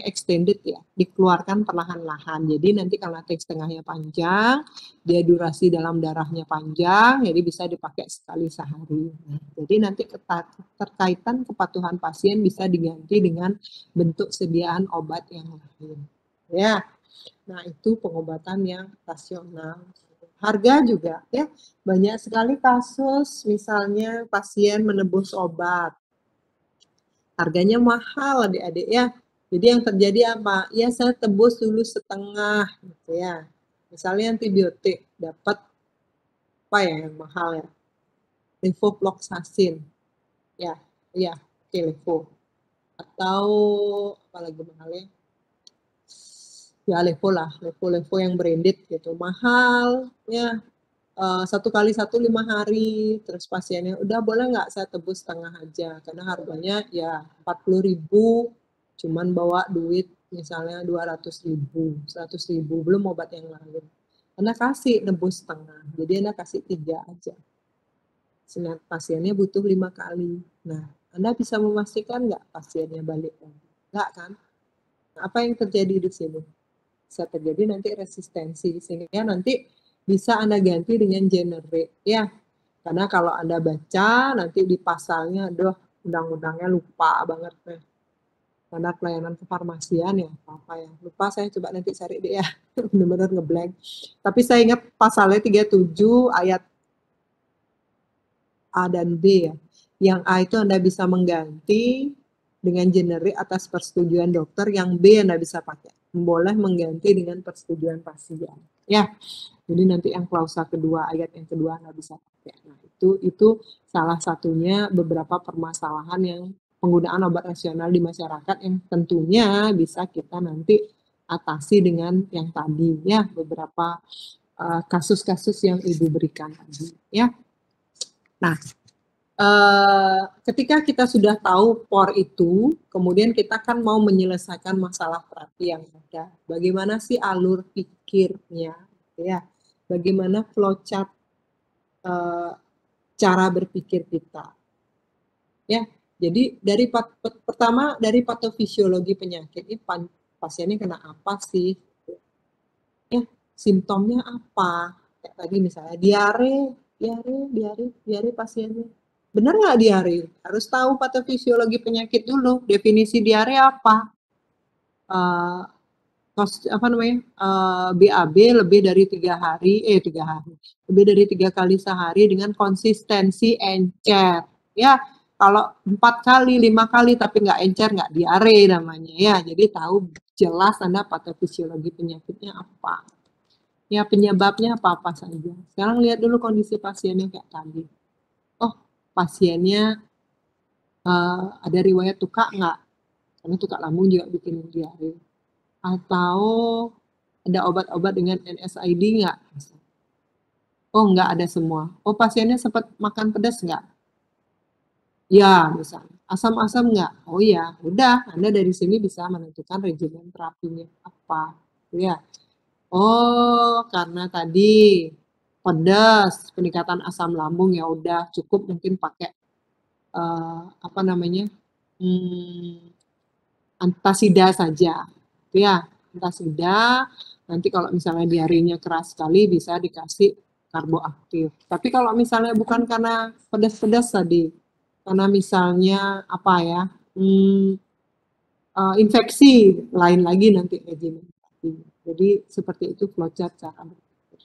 extended ya, dikeluarkan perlahan-lahan. Jadi nanti kalau teks tengahnya panjang, dia durasi dalam darahnya panjang, jadi bisa dipakai sekali sehari. Nah, jadi nanti terkaitan kepatuhan pasien bisa diganti dengan bentuk sediaan obat yang lain. Ya, nah itu pengobatan yang rasional. Harga juga ya, banyak sekali kasus misalnya pasien menebus obat. Harganya mahal adik-adik ya. Jadi yang terjadi apa? Ya saya tebus dulu setengah gitu ya. Misalnya antibiotik dapat apa ya yang mahal ya? Levofloxacin. Ya, iya, oke levo. Atau apa lagi mahalnya? Ya levo lah, levo yang branded gitu. Mahal ya. 1 kali 1 5 hari, terus pasiennya, udah boleh nggak saya tebus setengah aja, karena harganya ya 40.000, cuman bawa duit misalnya 200.000, 100.000, belum obat yang lain. Anda kasih nebus setengah, jadi Anda kasih 3 aja. Pasiennya butuh 5 kali. Nah, Anda bisa memastikan nggak pasiennya balik lagi? Nggak kan? Nah, apa yang terjadi di sini? Bisa terjadi nanti resistensi, sehingga nanti bisa Anda ganti dengan generik ya. Karena kalau Anda baca nanti di pasalnya, aduh undang-undangnya lupa banget nih. Karena pelayanan kefarmasian ya, apa ya. Lupa, saya coba nanti cari deh ya. Benar-benar ngeblank. Tapi saya ingat pasalnya 37 ayat A dan B ya. Yang A itu Anda bisa mengganti dengan generik atas persetujuan dokter, yang B Anda bisa pakai. Boleh mengganti dengan persetujuan pasien. Ya. Jadi nanti yang klausa kedua, ayat yang kedua nggak bisa pakai. Nah, itu salah satunya beberapa permasalahan yang penggunaan obat rasional di masyarakat yang tentunya bisa kita nanti atasi dengan yang tadi ya, beberapa kasus-kasus yang Ibu berikan tadi ya. Nah, ketika kita sudah tahu POR itu, kemudian kita kan mau menyelesaikan masalah terapi yang ada. Bagaimana sih alur pikirnya ya? Bagaimana flowchart cara berpikir kita. Ya, jadi pertama dari patofisiologi penyakit, ini pasiennya kena apa sih? Ya, simptomnya apa? Kayak tadi misalnya diare pasiennya. Benar nggak diare? Harus tahu patofisiologi penyakit dulu. Definisi diare apa? BAB lebih dari 3 hari, lebih dari 3 kali sehari dengan konsistensi encer. Ya, kalau 4 kali, 5 kali tapi nggak encer, nggak diare namanya ya. Jadi tahu jelas Anda patofisiologi penyakitnya apa. Ya, penyebabnya apa-apa saja. Sekarang lihat dulu kondisi pasiennya kayak tadi. Oh, pasiennya ada riwayat tukak nggak? Karena tukak lambung juga bikin diare. Atau ada obat-obat dengan NSAID nggak? Oh, nggak ada semua. Oh, pasiennya sempat makan pedas nggak? Ya, misalnya. Asam-asam nggak? Oh ya, udah. Anda dari sini bisa menentukan regimen terapinya apa. Ya. Oh, karena tadi pedas, peningkatan asam lambung, ya udah cukup mungkin pakai antasida saja. Ya, antasida. Nanti kalau misalnya diarenya keras sekali bisa dikasih karboaktif. Tapi kalau misalnya bukan karena pedas-pedas tadi, karena misalnya apa ya, infeksi, lain lagi nanti regimen. Jadi seperti itu flowchart cara berpikir.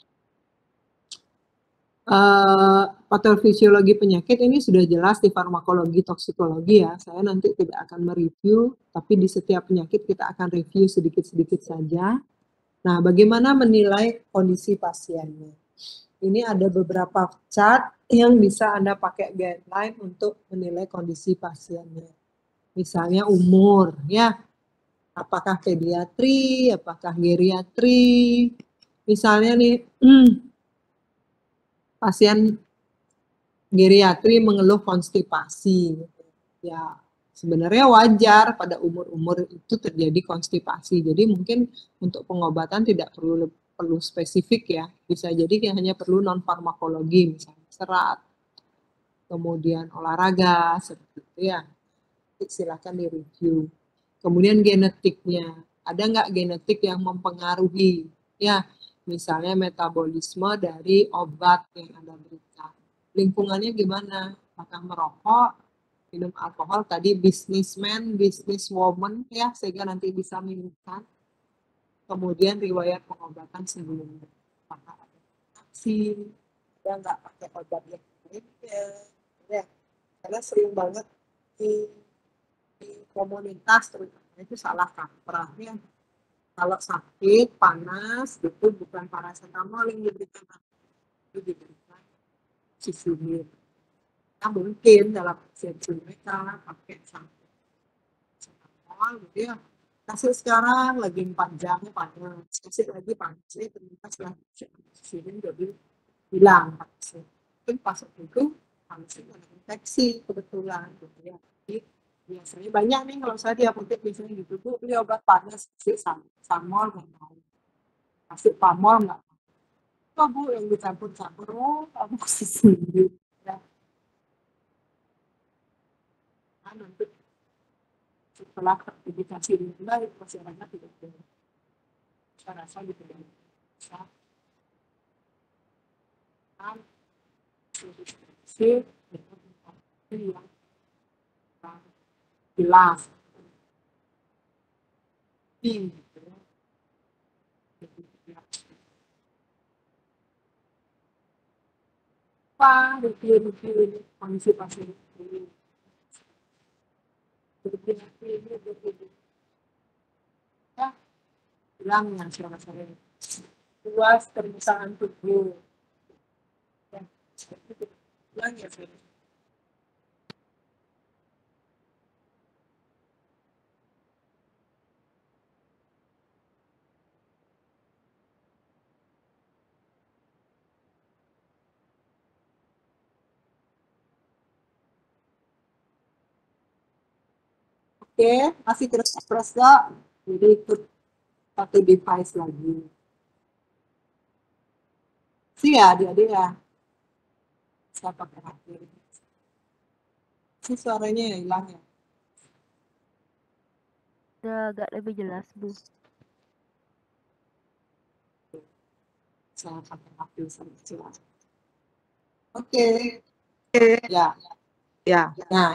Patofisiologi penyakit ini sudah jelas di farmakologi toksikologi ya. Saya nanti tidak akan mereview, tapi di setiap penyakit kita akan review sedikit-sedikit saja. Nah, bagaimana menilai kondisi pasiennya? Ini ada beberapa chart yang bisa Anda pakai guideline untuk menilai kondisi pasiennya. Misalnya umur, ya. Apakah pediatri, apakah geriatri. Misalnya nih, pasien geriatri mengeluh konstipasi. Ya, sebenarnya wajar pada umur-umur itu terjadi konstipasi. Jadi mungkin untuk pengobatan tidak perlu spesifik ya. Bisa jadi hanya perlu non farmakologi, misalnya serat. kemudian olahraga, seperti itu ya. Silakan di-review. Kemudian genetiknya, ada nggak genetik yang mempengaruhi? Ya, misalnya metabolisme dari obat yang Anda berikan. Lingkungannya gimana? Apakah merokok, minum alkohol, tadi businessman, businesswoman, ya, sehingga nanti bisa minumkan. Kemudian riwayat pengobatan sebelumnya. Apakah ada vaksin, ada nggak pakai obat yang lainnya, ya. Karena sering banget di komunitas terutama itu salah kaprah ya. Kalau sakit, panas, itu bukan paracetamol yang diberikan, itu diberikan cisunir. Nah, mungkin dalam persepsi mereka pakai paracetamol gitu ya. Kasih sekarang lagi 4 jam panas, kasih lagi panas, ternyata setelah cisunir jadi hilang panasnya. Mungkin pas itu panasnya ada infeksi kebetulan gitu ya. Jadi biasanya banyak nih kalau saya di apotek biasanya gitu, Bu, beli obat panas, kasih samol nggak mau, kasih pamol nggak mau. Oh, Bu, yang dicampur-campur, oh, kamu kasih sendiri. Ya. Nah, nanti setelah terindikasi itu masyarakat tidak boleh. Saya rasa gitu ya. Bisa. Kan, sih, yang jelas. Apa review kondisi pasien ini? Ya, bilang yang saya luas permukaan tubuh. Ya, bilang ya saya. Oke, masih terus nggak? Jadi ikut satu device lagi. Sih ya, adik-adik ya. Saya pakai HP. Si suaranya ya hilang ya. Udah agak lebih jelas, Bu. Saya pakai HP saja. Oke. Ya. Ya, nah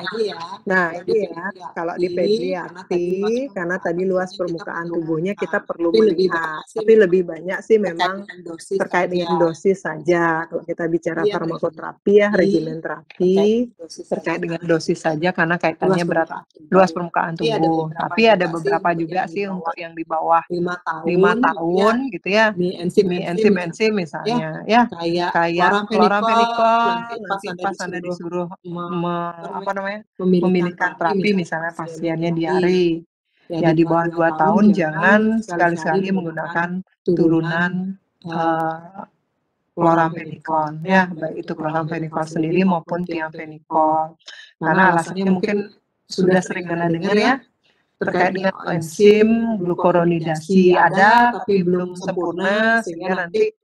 ini ya, kalau di pediatri, karena tadi luas permukaan tubuhnya kita perlu melihat, tapi lebih banyak sih memang terkait dengan dosis saja. Kalau kita bicara farmakoterapi ya, regimen terapi, terkait dengan dosis saja karena kaitannya berat luas permukaan tubuh. Tapi ada beberapa juga sih untuk yang di bawah 5 tahun gitu ya, enzim misalnya, ya kayak kloramfenikol, nanti pas Anda disuruh memilihkan terapi misalnya pasiennya diare, ya di bawah 2 tahun jangan sekali-sekali menggunakan turunan kloramfenikol ya, baik itu kloramfenikol sendiri maupun tiamfenikol, karena alasannya mungkin sudah sering Anda dengar ya, terkait dengan enzim glukuronidasi ada tapi belum sempurna sehingga nanti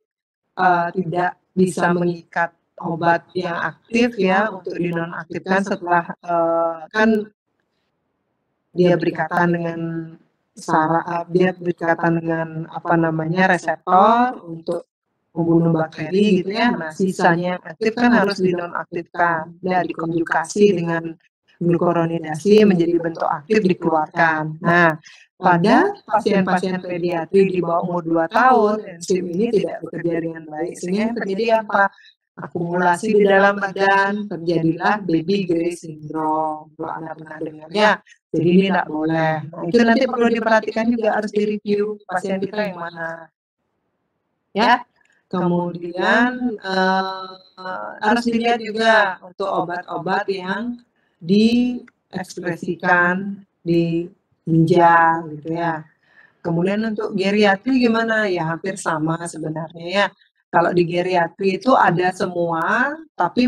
tidak bisa mengikat obat yang aktif ya untuk dinonaktifkan setelah kan dia berikatan dengan dia berikatan dengan reseptor untuk membunuh bakteri gitu ya. Nah, sisanya aktif kan harus dinonaktifkan dan dikonjugasi dengan glukuronidasi menjadi bentuk aktif dikeluarkan. Nah, pada pasien-pasien pediatri di bawah umur 2 tahun, enzim ini tidak bekerja dengan baik. Sehingga yang terjadi apa? Akumulasi di dalam badan, terjadilah baby Gray syndrome. Kalau Anda pernah dengarnya, jadi ini tidak boleh. Nah, itu nanti perlu diperhatikan juga, harus direview pasien kita yang mana. Ya, kemudian harus dilihat juga untuk obat-obat yang diekspresikan di ginjal gitu ya. Kemudian untuk geriatri gimana? Ya hampir sama sebenarnya ya. Kalau di geriatri itu ada semua, tapi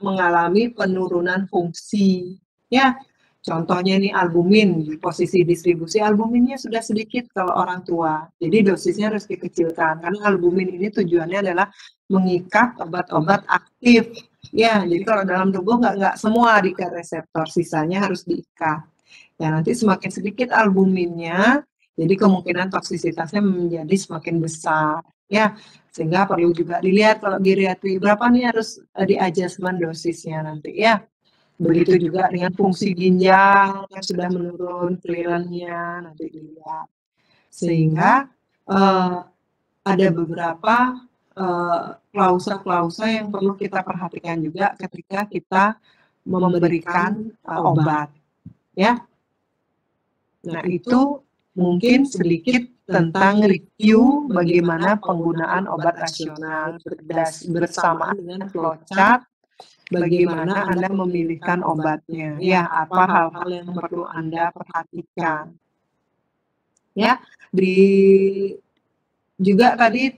mengalami penurunan fungsi. Ya, Contohnya nih albumin, di posisi distribusi albuminnya sudah sedikit kalau orang tua. Jadi dosisnya harus dikecilkan karena albumin ini tujuannya adalah mengikat obat-obat aktif. Ya, jadi kalau dalam tubuh nggak semua diikat reseptor, sisanya harus diikat. Ya, nanti semakin sedikit albuminnya, jadi kemungkinan toksisitasnya menjadi semakin besar. Ya, sehingga perlu juga dilihat kalau geriatri berapa nih harus di-adjustment dosisnya nanti ya. Begitu juga dengan fungsi ginjal yang sudah menurun, clearance-nya nanti dilihat. Sehingga ada beberapa klausa-klausa yang perlu kita perhatikan juga ketika kita memberikan obat. Ya. Nah, itu mungkin sedikit tentang review bagaimana penggunaan obat rasional bersamaan dengan flowchart bagaimana Anda memilihkan obatnya. Ya, apa hal-hal yang perlu Anda perhatikan. Ya, juga tadi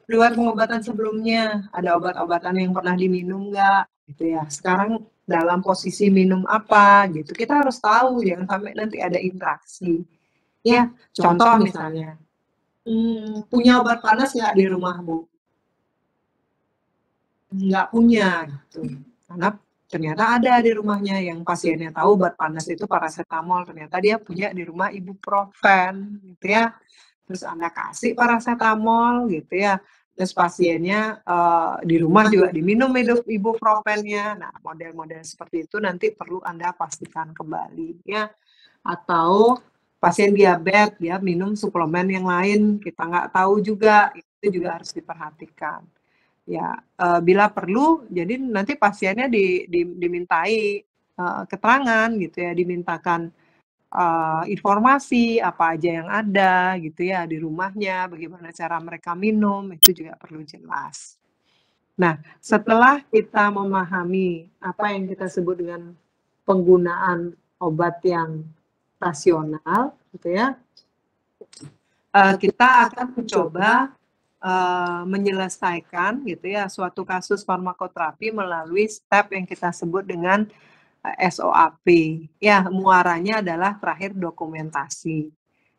riwayat pengobatan sebelumnya, ada obat-obatan yang pernah diminum nggak, gitu ya. Sekarang dalam posisi minum apa, gitu. Kita harus tahu, jangan sampai nanti ada interaksi. Ya, contoh misalnya, punya obat panas nggak di rumah, Bu? Nggak punya gitu, karena ternyata ada di rumahnya yang pasiennya tahu obat panas itu paracetamol, ternyata dia punya di rumah ibuprofen gitu ya, terus Anda kasih paracetamol gitu ya, terus pasiennya di rumah juga diminum ibuprofennya. Nah, model-model seperti itu nanti perlu Anda pastikan kembali ya. Atau pasien diabetes dia minum suplemen yang lain, kita nggak tahu juga, itu juga harus diperhatikan. Ya, bila perlu, jadi nanti pasiennya dimintai keterangan gitu ya, dimintakan informasi apa aja yang ada gitu ya di rumahnya, bagaimana cara mereka minum, itu juga perlu jelas. Nah, setelah kita memahami apa yang kita sebut dengan penggunaan obat yang rasional, gitu ya, kita akan mencoba menyelesaikan gitu ya suatu kasus farmakoterapi melalui step yang kita sebut dengan SOAP. Ya, muaranya adalah terakhir dokumentasi.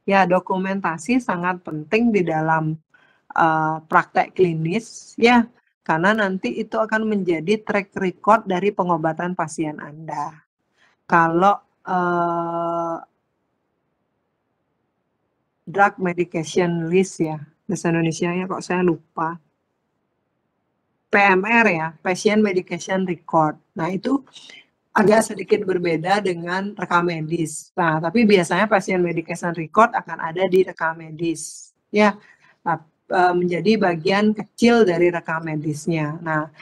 Ya, dokumentasi sangat penting di dalam praktek klinis ya, karena nanti itu akan menjadi track record dari pengobatan pasien Anda. Kalau drug medication list ya, bahasa Indonesianya kok saya lupa. PMR ya, Patient Medication Record. Nah, itu agak sedikit berbeda dengan rekam medis. Nah, tapi biasanya Patient Medication Record akan ada di rekam medis. Ya, menjadi bagian kecil dari rekam medisnya. Nah,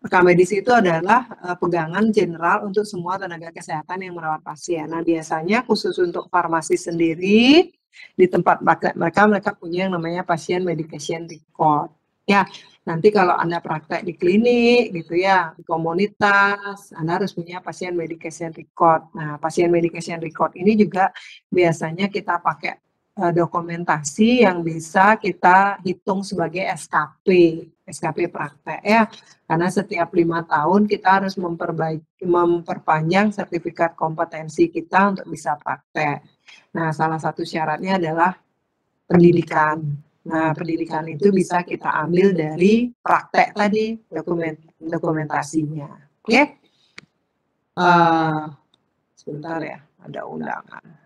rekam medis itu adalah pegangan general untuk semua tenaga kesehatan yang merawat pasien. Nah, biasanya khusus untuk farmasi sendiri, di tempat praktek mereka punya yang namanya Patient Medication Record. Ya, nanti kalau Anda praktek di klinik gitu ya, di komunitas, Anda harus punya Patient Medication Record. Nah, Patient Medication Record ini juga biasanya kita pakai dokumentasi yang bisa kita hitung sebagai SKP praktek ya, karena setiap 5 tahun kita harus memperpanjang sertifikat kompetensi kita untuk bisa praktek. Nah, salah satu syaratnya adalah pendidikan. Nah, pendidikan itu bisa kita ambil dari praktek tadi, dokumentasinya. Oke? Sebentar ya, ada undangan.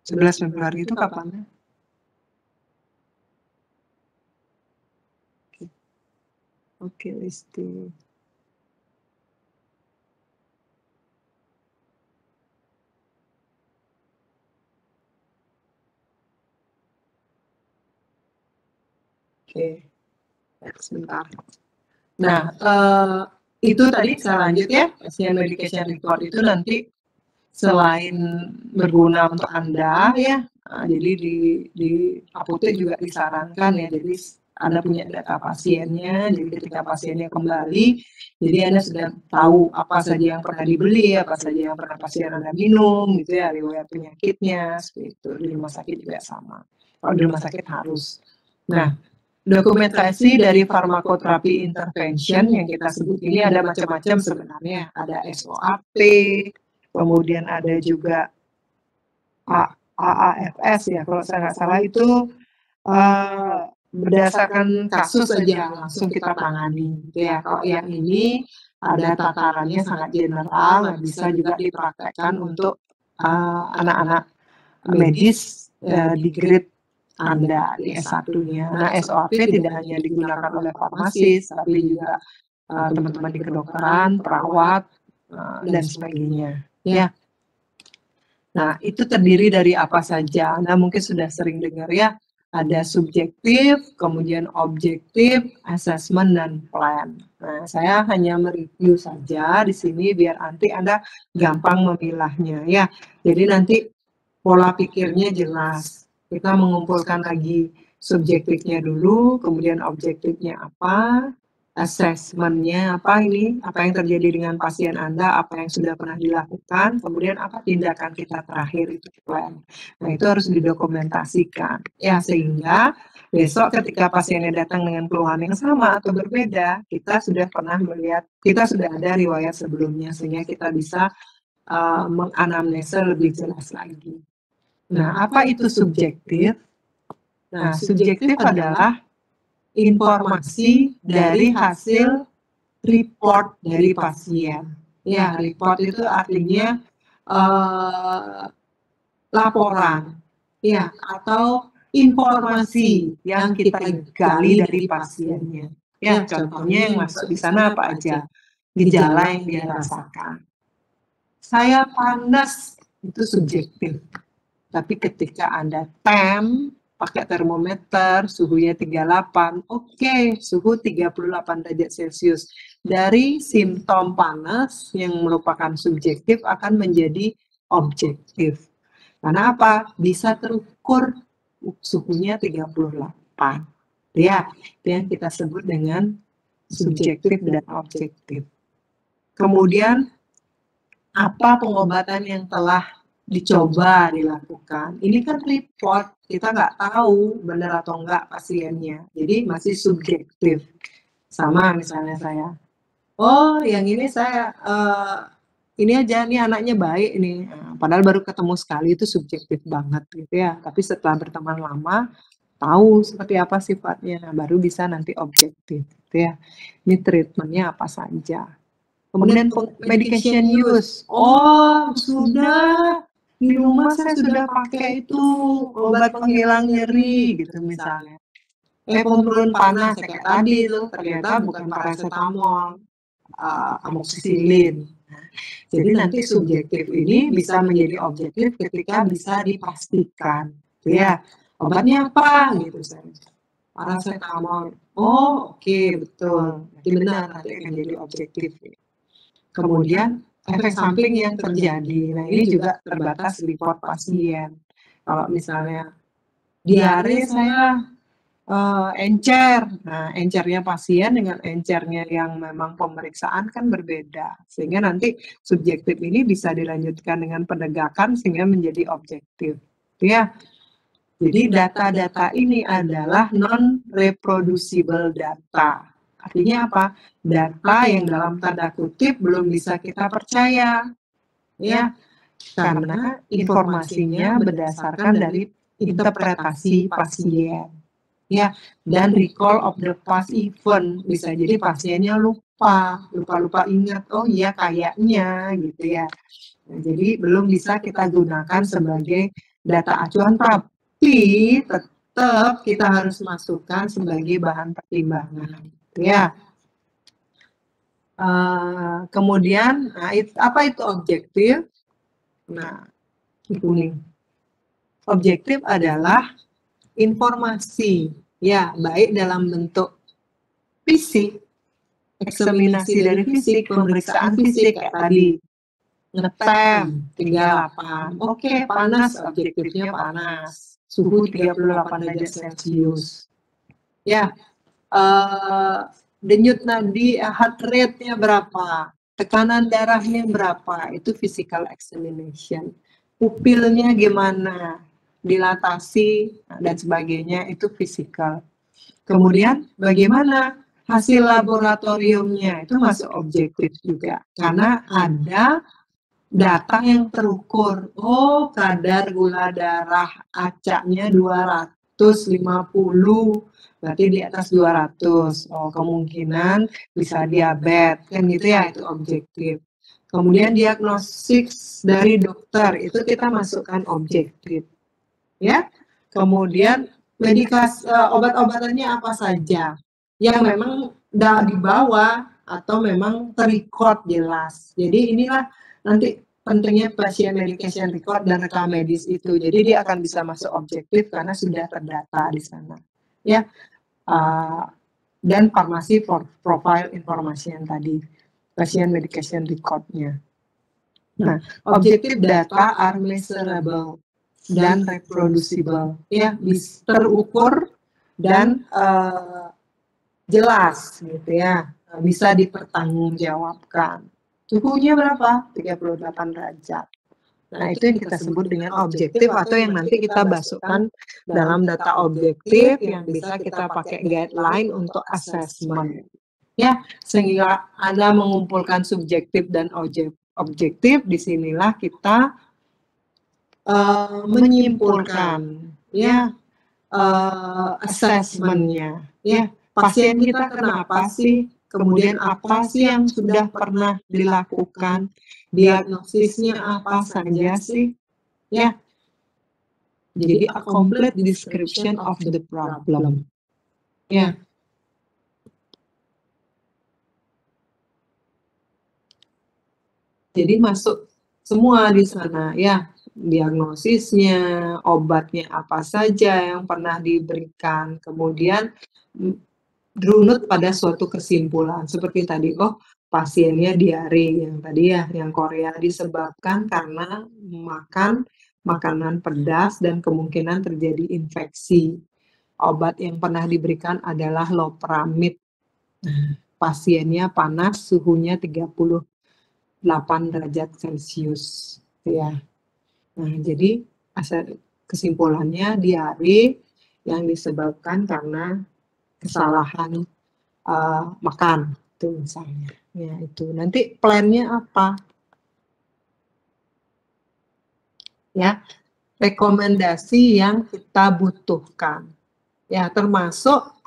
(11 Februari itu kapan? Oke, listing. Oke, sebentar. Nah, itu tadi saya lanjut ya, Patient Medication Record itu nanti selain berguna untuk Anda ya, jadi di apotek juga disarankan ya, jadi Anda punya data pasiennya, jadi ketika pasiennya kembali, jadi Anda sudah tahu apa saja yang pernah dibeli, apa saja yang pernah pasien Anda minum, gitu ya, riwayat penyakitnya, seperti itu. Di rumah sakit juga sama. Kalau di rumah sakit harus. Nah, Dokumentasi dari farmakoterapi intervention yang kita sebut ini ada macam-macam sebenarnya. Ada SOAP, kemudian ada juga AAFS ya, kalau saya nggak salah itu berdasarkan kasus saja langsung kita tangani. Gitu ya. Kalau yang ini ada tatarannya sangat general, bisa juga dipraktekkan untuk anak-anak medis di grade Anda di S1-nya. Nah, SOAP tidak hanya digunakan oleh farmasis, tapi juga teman-teman di kedokteran, perawat, dan sebagainya. Ya. Nah, itu terdiri dari apa saja? Anda mungkin sudah sering dengar ya, ada subjektif, kemudian objektif, assessment, dan plan. Nah, saya hanya mereview saja di sini biar nanti Anda gampang memilahnya ya. Jadi nanti pola pikirnya jelas. Kita mengumpulkan lagi subjektifnya dulu, kemudian objektifnya apa, assessment-nya apa ini, apa yang terjadi dengan pasien Anda, apa yang sudah pernah dilakukan, kemudian apa tindakan kita terakhir itu plan. Nah, itu harus didokumentasikan. Ya, sehingga besok ketika pasiennya datang dengan keluhan yang sama atau berbeda, kita sudah pernah melihat, kita sudah ada riwayat sebelumnya, sehingga kita bisa menganamnesa lebih jelas lagi. Nah, apa itu subjektif? Nah, subjektif adalah informasi dari hasil report dari pasien. Ya, report itu artinya laporan, ya, atau informasi yang kita gali dari pasiennya. Ya, contohnya yang masuk di sana apa aja? Gejala yang dia rasakan. Saya panas, itu subjektif. Tapi ketika Anda pakai termometer, suhunya 38, oke, suhu 38 derajat Celcius. Dari simptom panas yang merupakan subjektif akan menjadi objektif. Karena apa? Bisa terukur suhunya 38. Ya, itu yang kita sebut dengan subjektif dan objektif. Kemudian, apa pengobatan yang telah dicoba dilakukan? Ini kan report, kita nggak tahu benar atau enggak pasiennya, jadi masih subjektif. Sama misalnya saya, oh yang ini saya ini aja nih anaknya baik nih, padahal baru ketemu sekali, itu subjektif banget gitu ya. Tapi setelah berteman lama tahu seperti apa sifatnya, baru bisa nanti objektif gitu ya. Ini treatmentnya apa saja. Kemudian medication use, oh sudah di rumah saya sudah pakai itu obat penghilang nyeri gitu misalnya. Penurun panas kayak tadi itu ternyata bukan paracetamol, amoxicillin. Jadi nanti subjektif ini bisa menjadi objektif ketika bisa dipastikan, ya obatnya apa gitu saya. Paracetamol, oh oke, betul, jadi benar nanti akan jadi objektif. Kemudian efek samping yang terjadi. Nah, ini juga terbatas report pasien. Kalau misalnya diare saya encer. Nah, encernya pasien dengan encernya yang memang pemeriksaan kan berbeda. Sehingga nanti subjektif ini bisa dilanjutkan dengan penegakan sehingga menjadi objektif. Ya. Jadi data-data ini adalah non-reproducible data. Artinya apa? Data yang dalam tanda kutip belum bisa kita percaya, ya, karena informasinya berdasarkan dari interpretasi pasien, ya, dan recall of the past event. Bisa jadi pasiennya lupa ingat, oh iya kayaknya, gitu ya. Nah, jadi belum bisa kita gunakan sebagai data acuan, tapi tetap kita harus masukkan sebagai bahan pertimbangan. Ya, kemudian apa itu objektif? Nah, kuning. Objektif adalah informasi, ya, baik dalam bentuk fisik, eksaminasi dari fisik, pemeriksaan fisik kayak tadi, ngetem 38, oke, panas, objektifnya panas, suhu 38 derajat Celcius, ya. Denyut nadi, heart rate-nya berapa, tekanan darahnya berapa, itu physical examination. Pupilnya gimana, dilatasi dan sebagainya, itu physical. Kemudian bagaimana hasil laboratoriumnya, itu masuk objektif juga. Karena ada data yang terukur. Oh, kadar gula darah acaknya 250, berarti di atas 200. Oh, kemungkinan bisa diabetes, kan gitu ya, itu objektif. Kemudian diagnosis dari dokter, itu kita masukkan objektif. Ya. Kemudian medikasi obat-obatannya apa saja yang memang dibawa atau memang terrecord jelas. Jadi inilah nanti pentingnya pasien medication record dan rekam medis itu. Jadi dia akan bisa masuk objektif karena sudah terdata di sana. Ya. Dan farmasi profile informasi yang tadi, pasien medication record-nya. Nah, objective data are measurable dan reproducible, ya, bisa terukur dan jelas, gitu ya, bisa dipertanggungjawabkan. Suhunya berapa? 38 derajat. Nah, itu yang kita sebut dengan objektif atau yang nanti kita masukkan dalam data objektif yang bisa kita pakai guideline untuk assessment. Ya, sehingga Anda mengumpulkan subjektif dan objektif, disinilah kita menyimpulkan ya assessment-nya. Ya, pasien kita kenapa sih? Kemudian apa sih yang sudah pernah dilakukan? Diagnosisnya apa saja sih? Ya. Jadi a complete description of the problem. Ya. Jadi masuk semua di sana ya. Diagnosisnya, obatnya apa saja yang pernah diberikan, kemudian runut pada suatu kesimpulan seperti tadi, oh pasiennya diare yang tadi ya, yang Korea disebabkan karena makan makanan pedas dan kemungkinan terjadi infeksi. Obat yang pernah diberikan adalah Loperamide. Pasiennya panas, suhunya 38 derajat Celcius, ya. Nah, jadi kesimpulannya diare yang disebabkan karena kesalahan makan, itu misalnya. Ya, itu. Nanti plannya apa? Ya, rekomendasi yang kita butuhkan. Ya, termasuk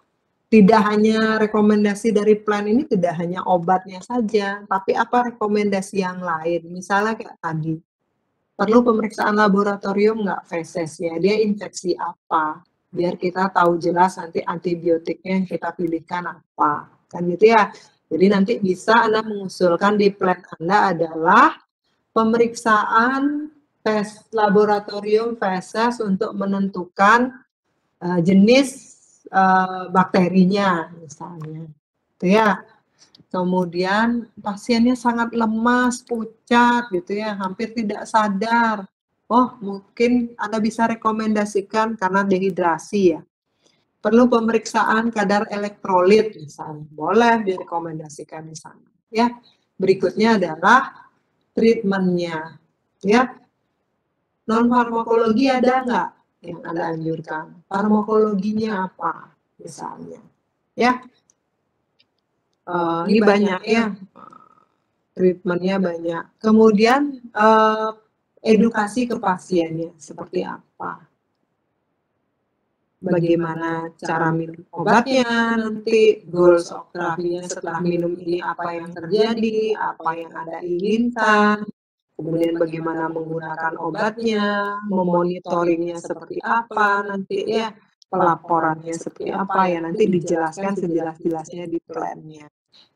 tidak hanya rekomendasi dari plan ini, tidak hanya obatnya saja, tapi apa rekomendasi yang lain. Misalnya kayak tadi, perlu pemeriksaan laboratorium nggak feses ya, dia infeksi apa, biar kita tahu jelas nanti antibiotiknya yang kita pilihkan apa, kan gitu ya. Jadi nanti bisa Anda mengusulkan di plan Anda adalah pemeriksaan tes laboratorium feses untuk menentukan jenis bakterinya misalnya, itu ya. Kemudian pasiennya sangat lemas, pucat gitu ya, hampir tidak sadar. Oh, mungkin Anda bisa rekomendasikan karena dehidrasi ya. Perlu pemeriksaan kadar elektrolit misalnya. Boleh direkomendasikan di sana. Ya. Berikutnya adalah treatment-nya. Ya. Non farmakologi ada nggak yang Anda anjurkan? Farmakologinya apa misalnya? Ya. Ini banyak ya, treatmentnya banyak. Kemudian edukasi ke pasiennya seperti apa, bagaimana cara minum obatnya, nanti goals of terapinya setelah minum ini apa yang terjadi, apa yang Anda inginkan, kemudian bagaimana menggunakan obatnya, memonitoringnya seperti apa nanti ya, pelaporannya seperti apa ya, nanti dijelaskan sejelas-jelasnya di plan-nya.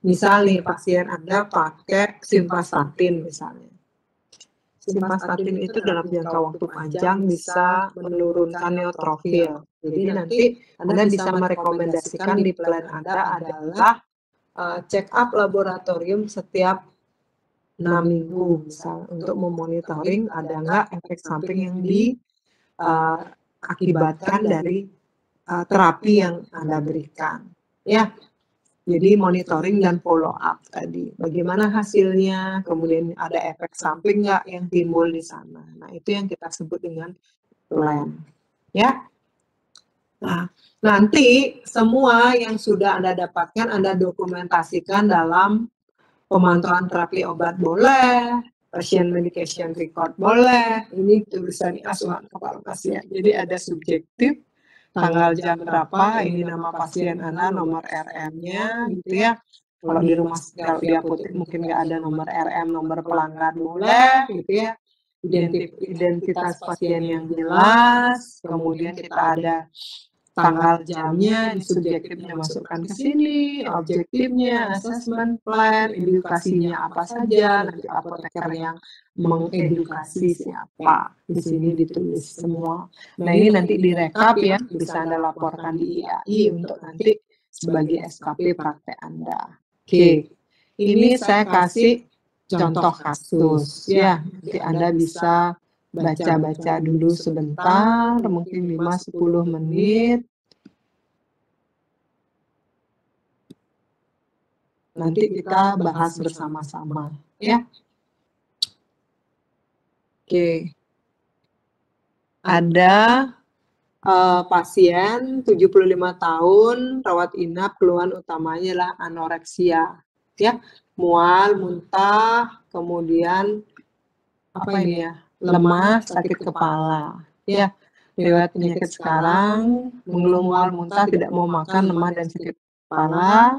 Misalnya pasien Anda pakai simvastatin misalnya. Simvastatin itu dalam jangka waktu panjang bisa menurunkan neutrofil. Jadi nanti Anda bisa merekomendasikan di plan Anda adalah check up laboratorium setiap 6 minggu misalnya untuk memonitoring ada nggak efek samping yang diakibatkan dari terapi yang Anda berikan. Ya. Jadi monitoring dan follow up tadi. Bagaimana hasilnya, kemudian ada efek samping nggak yang timbul di sana. Nah, itu yang kita sebut dengan plan. Ya. Nah, nanti semua yang sudah Anda dapatkan Anda dokumentasikan dalam pemantauan terapi obat boleh, patient medication record boleh, ini tulisan asuhan kepala pasien. Jadi ada subjektif, tanggal jam berapa, ini nama pasien Anda, nomor RM-nya gitu ya. Kalau di rumah, kalau di apotek mungkin nggak ada nomor RM, nomor pelanggan boleh gitu ya. Identitas pasien yang jelas, kemudian kita ada tanggal jamnya, subjektifnya masukkan ke sini, objektifnya, assessment plan, edukasinya apa saja, nanti apoteker yang mengedukasi siapa, di sini ditulis semua. Nah ini nanti direkap ya, bisa Anda laporkan di IAI untuk nanti sebagai SKP praktek Anda. Oke, ini saya kasih contoh kasus ya, nanti Anda bisa baca-baca dulu sebentar, mungkin 5-10 menit. Nanti kita bahas bersama-sama ya. Oke. Ada pasien 75 tahun, rawat inap, keluhan utamanya adalah anoreksia ya. Mual, muntah, kemudian apa ini ya? Lemas, sakit kepala ya. Riwayat penyakit sekarang, mengeluh mual, muntah, tidak mau makan, lemah dan sakit kepala.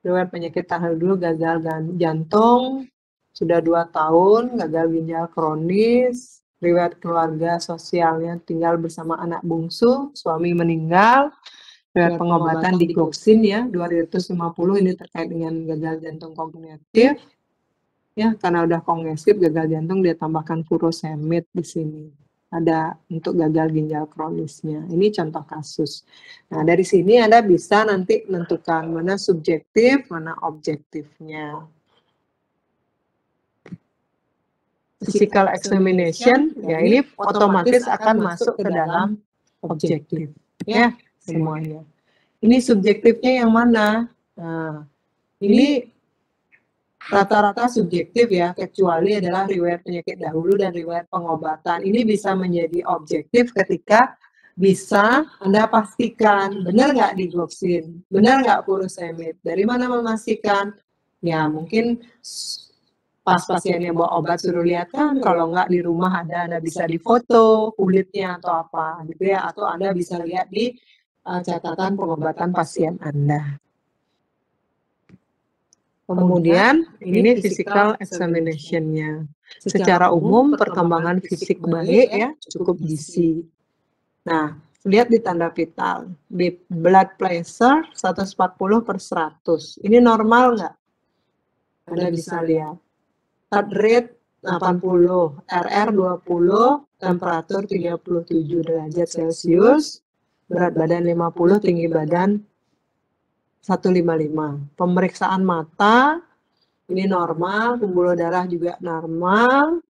Riwayat penyakit tahan dulu, gagal jantung, sudah 2 tahun, gagal ginjal kronis, riwayat keluarga sosialnya tinggal bersama anak bungsu, suami meninggal, riwayat pengobatan digoxin ya, 250 ini terkait dengan gagal jantung kognitif, ya karena udah kongesif gagal jantung dia tambahkan furosemid di sini. Ada untuk gagal ginjal kronisnya. Ini contoh kasus. Nah, dari sini Anda bisa nanti menentukan mana subjektif, mana objektifnya. Physical examination, ya ini otomatis akan masuk ke dalam objektif. Ya, semuanya. Ini subjektifnya yang mana? Nah, ini rata-rata subjektif ya, kecuali adalah riwayat penyakit dahulu dan riwayat pengobatan. Ini bisa menjadi objektif ketika bisa Anda pastikan benar nggak digoxin, benar nggak furosemid. Dari mana memastikan? Ya mungkin pas pasiennya bawa obat suruh lihat kan, kalau nggak di rumah ada, Anda bisa difoto kulitnya atau apa gitu ya, atau Anda bisa lihat di catatan pengobatan pasien Anda. Kemudian ini physical examination-nya. Secara umum perkembangan fisik baik ya, cukup gizi. Nah, lihat di tanda vital. Blood pressure 140/100. Ini normal nggak? Anda bisa lihat. Heart rate 80, RR 20, temperatur 37 derajat Celcius, berat badan 50, tinggi badan 155. Pemeriksaan mata ini normal, pembuluh darah juga normal,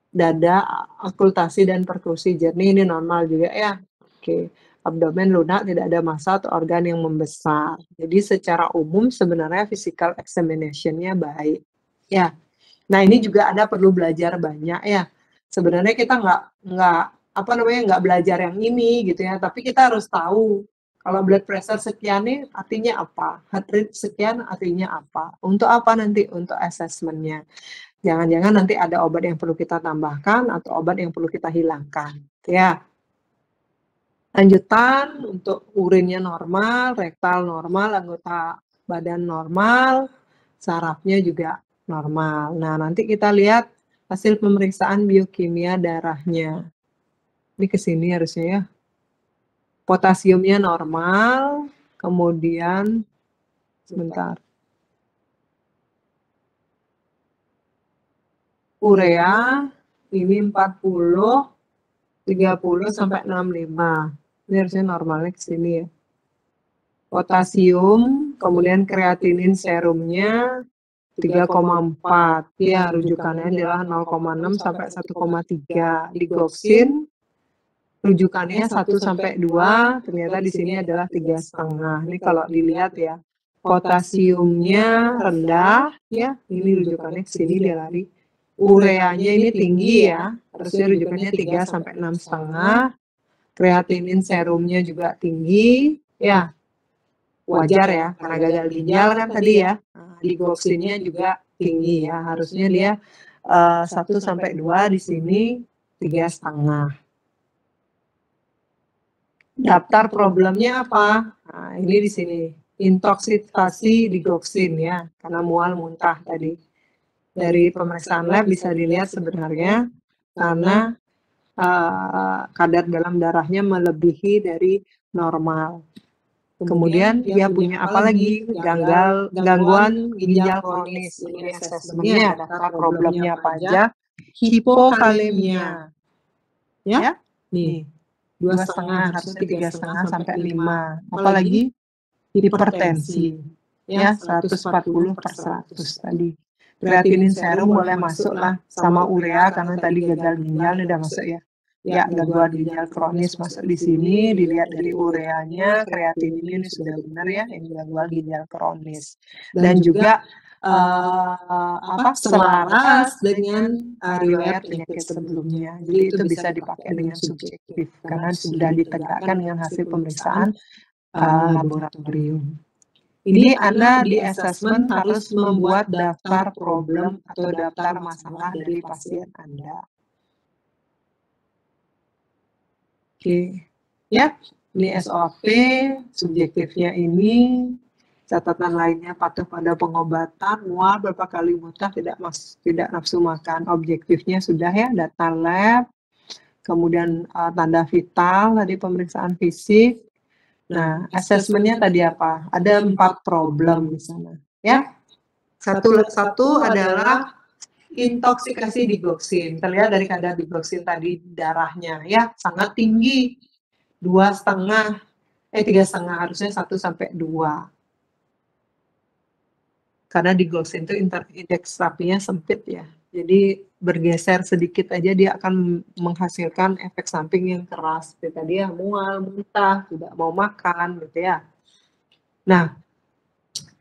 dada, okultasi dan perkusi jernih ini normal juga ya. Oke, abdomen lunak, tidak ada massa atau organ yang membesar. Jadi secara umum sebenarnya physical examination-nya baik. Ya. Nah ini juga Anda perlu belajar banyak ya. Sebenarnya kita nggak belajar yang ini gitu ya, tapi kita harus tahu. Kalau blood pressure sekian nih artinya apa? Heart rate sekian artinya apa? Untuk apa nanti? Untuk assessment-nya. Jangan-jangan nanti ada obat yang perlu kita tambahkan atau obat yang perlu kita hilangkan. Ya. Lanjutan untuk urinnya normal, rektal normal, anggota badan normal, sarafnya juga normal. Nah, nanti kita lihat hasil pemeriksaan biokimia darahnya. Ini ke sini harusnya ya. Potasiumnya normal, kemudian sebentar. Urea ini 40, 30 sampai 65. Ini harusnya normalnya ke sini ya. Potasium, kemudian kreatinin serumnya 3,4. Ya, rujukannya adalah 0,6 sampai 1,3. Digoxin rujukannya 1 sampai 2, ternyata di sini adalah 3,5. Ini kalau dilihat ya, potasiumnya rendah ya, ini rujukannya ke sini dia lari. Ureanya ini tinggi ya, harusnya rujukannya 3 sampai 6,5. Kreatinin serumnya juga tinggi, ya wajar ya, karena gagal ginjal kan tadi ya. Digoxinnya juga tinggi ya, harusnya dia 1-2 di sini, 3,5. Daftar problemnya apa? Nah, ini di sini, intoksikasi digoxin ya, karena mual muntah tadi. Dari pemeriksaan lab bisa dilihat sebenarnya karena kadar dalam darahnya melebihi dari normal. Kemudian dia punya apa lagi? Gangguan ginjal kronis. Ini asesmennya, daftar problemnya apa aja? Hipokalemia. Ya, nih 2,5 harusnya 3,5 sampai 5. Apalagi hipertensi. Ya, 140/100 tadi. Kreatinin serum boleh masuk lah sama urea karena tadi gagal ginjal ini udah masuk ya. Ya, gangguan ginjal kronis masuk di sini, dilihat dari ureanya, kreatinin ini sudah benar ya, ini gangguan ginjal kronis. Dan juga selaras dengan riwayat penyakit sebelumnya. Jadi itu bisa dipakai dengan subjektif karena sudah ditegakkan dengan hasil pemeriksaan laboratorium. Ini Anda di assessment harus membuat daftar problem atau daftar masalah dari pasien Anda. Oke, ya, ini SOP, subjektifnya ini, catatan lainnya patuh pada pengobatan, mual, berapa kali muntah, tidak nafsu makan. Objektifnya sudah ya, data lab, kemudian tanda vital, tadi pemeriksaan fisik. Nah, assessment-nya tadi apa? Ada 4 problem di sana. Ya, satu adalah intoksikasi digoxin. Terlihat dari kadar digoxin tadi darahnya ya sangat tinggi, 3,5 harusnya 1-2. Karena digoxin itu indeks terapinya sempit ya. Jadi bergeser sedikit aja dia akan menghasilkan efek samping yang keras. Seperti tadi ya, mual, muntah, tidak mau makan gitu ya. Nah,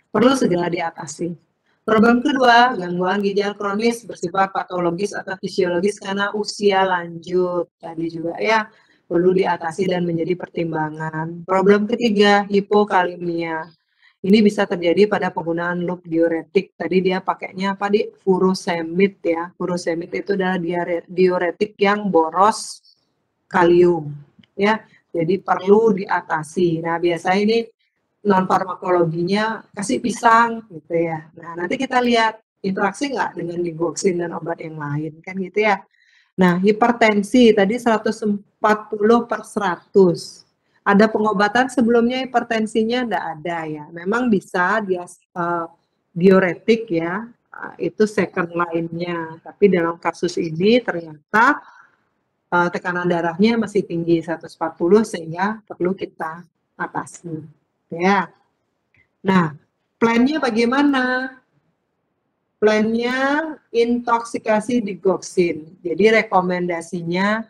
perlu segera diatasi. Problem kedua, gangguan ginjal kronis bersifat patologis atau fisiologis karena usia lanjut. Tadi juga ya, perlu diatasi dan menjadi pertimbangan. Problem ketiga, hipokalemia. Ini bisa terjadi pada penggunaan loop diuretik. Tadi dia pakainya apa di furosemid ya. Furosemid itu adalah diuretik yang boros kalium ya. Jadi perlu diatasi. Nah, biasanya ini non farmakologinya kasih pisang gitu ya. Nah, nanti kita lihat interaksi nggak dengan digoxin dan obat yang lain kan gitu ya. Nah, hipertensi tadi 140/100. Ada pengobatan sebelumnya hipertensinya enggak ada ya. Memang bisa dia diuretik ya, itu second line-nya. Tapi dalam kasus ini ternyata tekanan darahnya masih tinggi 140 sehingga perlu kita atasi. Ya. Nah, plan-nya bagaimana? Plan-nya intoksikasi digoxin. Jadi rekomendasinya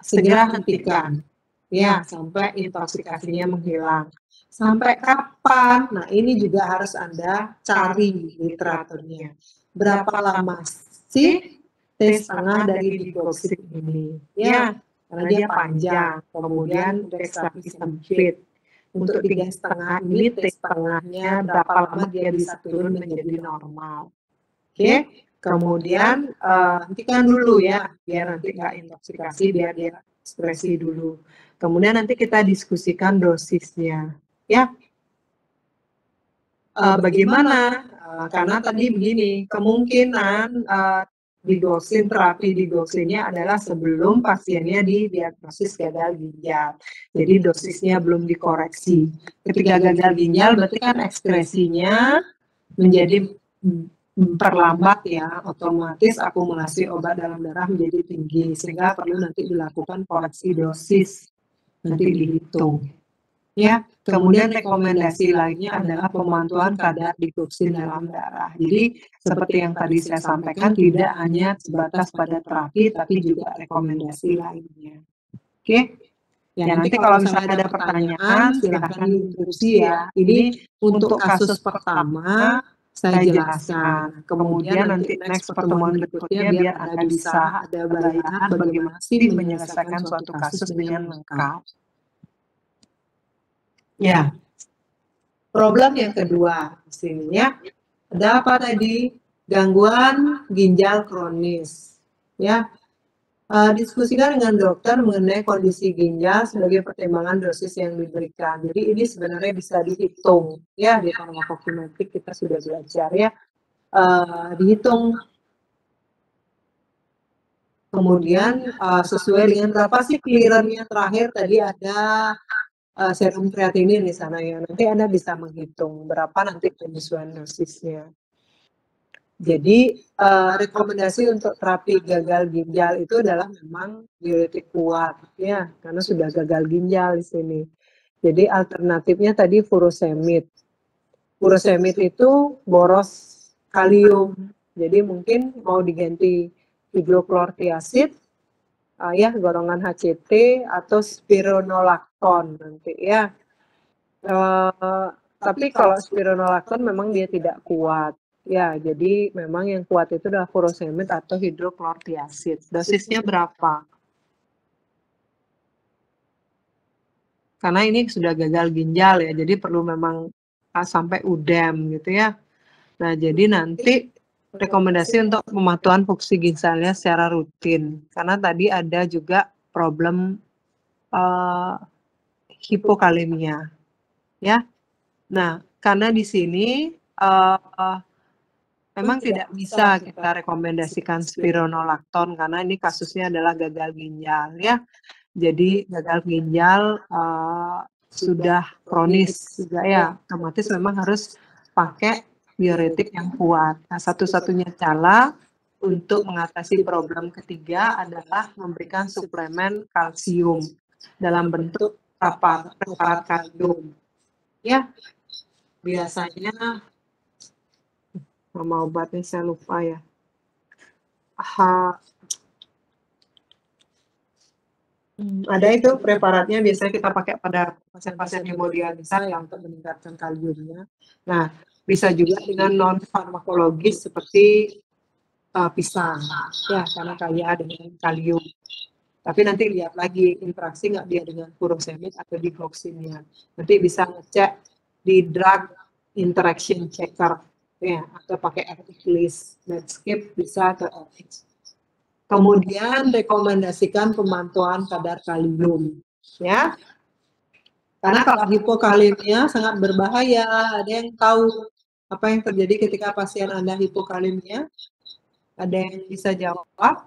segera hentikan. Ya, sampai intoksikasinya menghilang. Sampai kapan? Nah, ini juga harus Anda cari literaturnya. Berapa lama sih T,5 dari digoxin ini? Ya, karena dia panjang. Kemudian dextrapi sempit. Untuk 3,5 ini T,5-nya berapa lama dia bisa turun menjadi normal. Oke, kemudian hentikan dulu ya, biar nanti nggak intoksikasi, biar dia ekspresi dulu. Kemudian nanti kita diskusikan dosisnya, ya. Bagaimana? Karena tadi begini, kemungkinan digoxin, terapi digoxinnya adalah sebelum pasiennya didiagnosis gagal ginjal. Jadi dosisnya belum dikoreksi. Ketika gagal ginjal berarti kan ekspresinya menjadi memperlambat ya, otomatis akumulasi obat dalam darah menjadi tinggi sehingga perlu nanti dilakukan koreksi dosis, nanti dihitung ya. Kemudian rekomendasi lainnya adalah pemantauan kadar digoxin dalam darah. Jadi seperti yang tadi saya sampaikan, tidak hanya sebatas pada terapi tapi juga rekomendasi lainnya. Oke. Ya, nanti kalau misalnya ada pertanyaan silahkan diinterupsi ya. Ini untuk kasus pertama saya jelaskan. Kemudian nanti next pertemuan berikutnya biar Anda bisa ada bayangan bagaimana sih menyelesaikan suatu kasus dengan lengkap. Ya, problem yang kedua di sini ya. Ada apa tadi? Gangguan ginjal kronis. Ya, diskusikan dengan dokter mengenai kondisi ginjal sebagai pertimbangan dosis yang diberikan. Jadi ini sebenarnya bisa dihitung ya, di farmakokinetik kita sudah belajar ya. Dihitung kemudian sesuai dengan berapa sih clearance-nya terakhir tadi ada serum kreatinin di sana ya. Nanti Anda bisa menghitung berapa nanti penyesuaian dosisnya. Jadi rekomendasi untuk terapi gagal ginjal itu adalah memang diuretik kuat ya, karena sudah gagal ginjal di sini. Jadi alternatifnya tadi furosemid. Furosemid itu boros kalium. Jadi mungkin mau diganti hidroklortiasid ya, golongan HCT atau spironolakton nanti ya. Tapi kalau spironolakton memang dia tidak kuat. Ya, jadi memang yang kuat itu adalah furosemid atau hidroklortiasid. Dosisnya berapa? Karena ini sudah gagal ginjal ya, jadi perlu memang sampai UDEM gitu ya. Nah, jadi nanti rekomendasi untuk pemantauan fungsi ginjalnya secara rutin. Karena tadi ada juga problem hipokalemia. Ya. Nah, karena di sini memang tidak bisa kita rekomendasikan spironolakton karena ini kasusnya adalah gagal ginjal ya. Jadi gagal ginjal sudah kronis juga ya, otomatis memang harus pakai diuretik yang kuat. Nah, satu-satunya cara untuk mengatasi problem ketiga adalah memberikan suplemen kalsium dalam bentuk preparat kalium. Ya, biasanya nama obatnya saya lupa ya. Ada itu preparatnya biasanya kita pakai pada pasien-pasien hemodialisa yang untuk meningkatkan kaliumnya. Nah, bisa juga dengan non farmakologis seperti pisang, ya karena kaya dengan kalium. Tapi nanti lihat lagi interaksi nggak dia dengan furosemid atau digoxinnya. Nanti bisa ngecek di drug interaction checker. Ya, atau pakai RX list, Medscape bisa ke RX. Kemudian rekomendasikan pemantauan kadar kalium, ya. Karena kalau hipokalemia sangat berbahaya. Ada yang tahu apa yang terjadi ketika pasien Anda hipokalemia? Ada yang bisa jawab?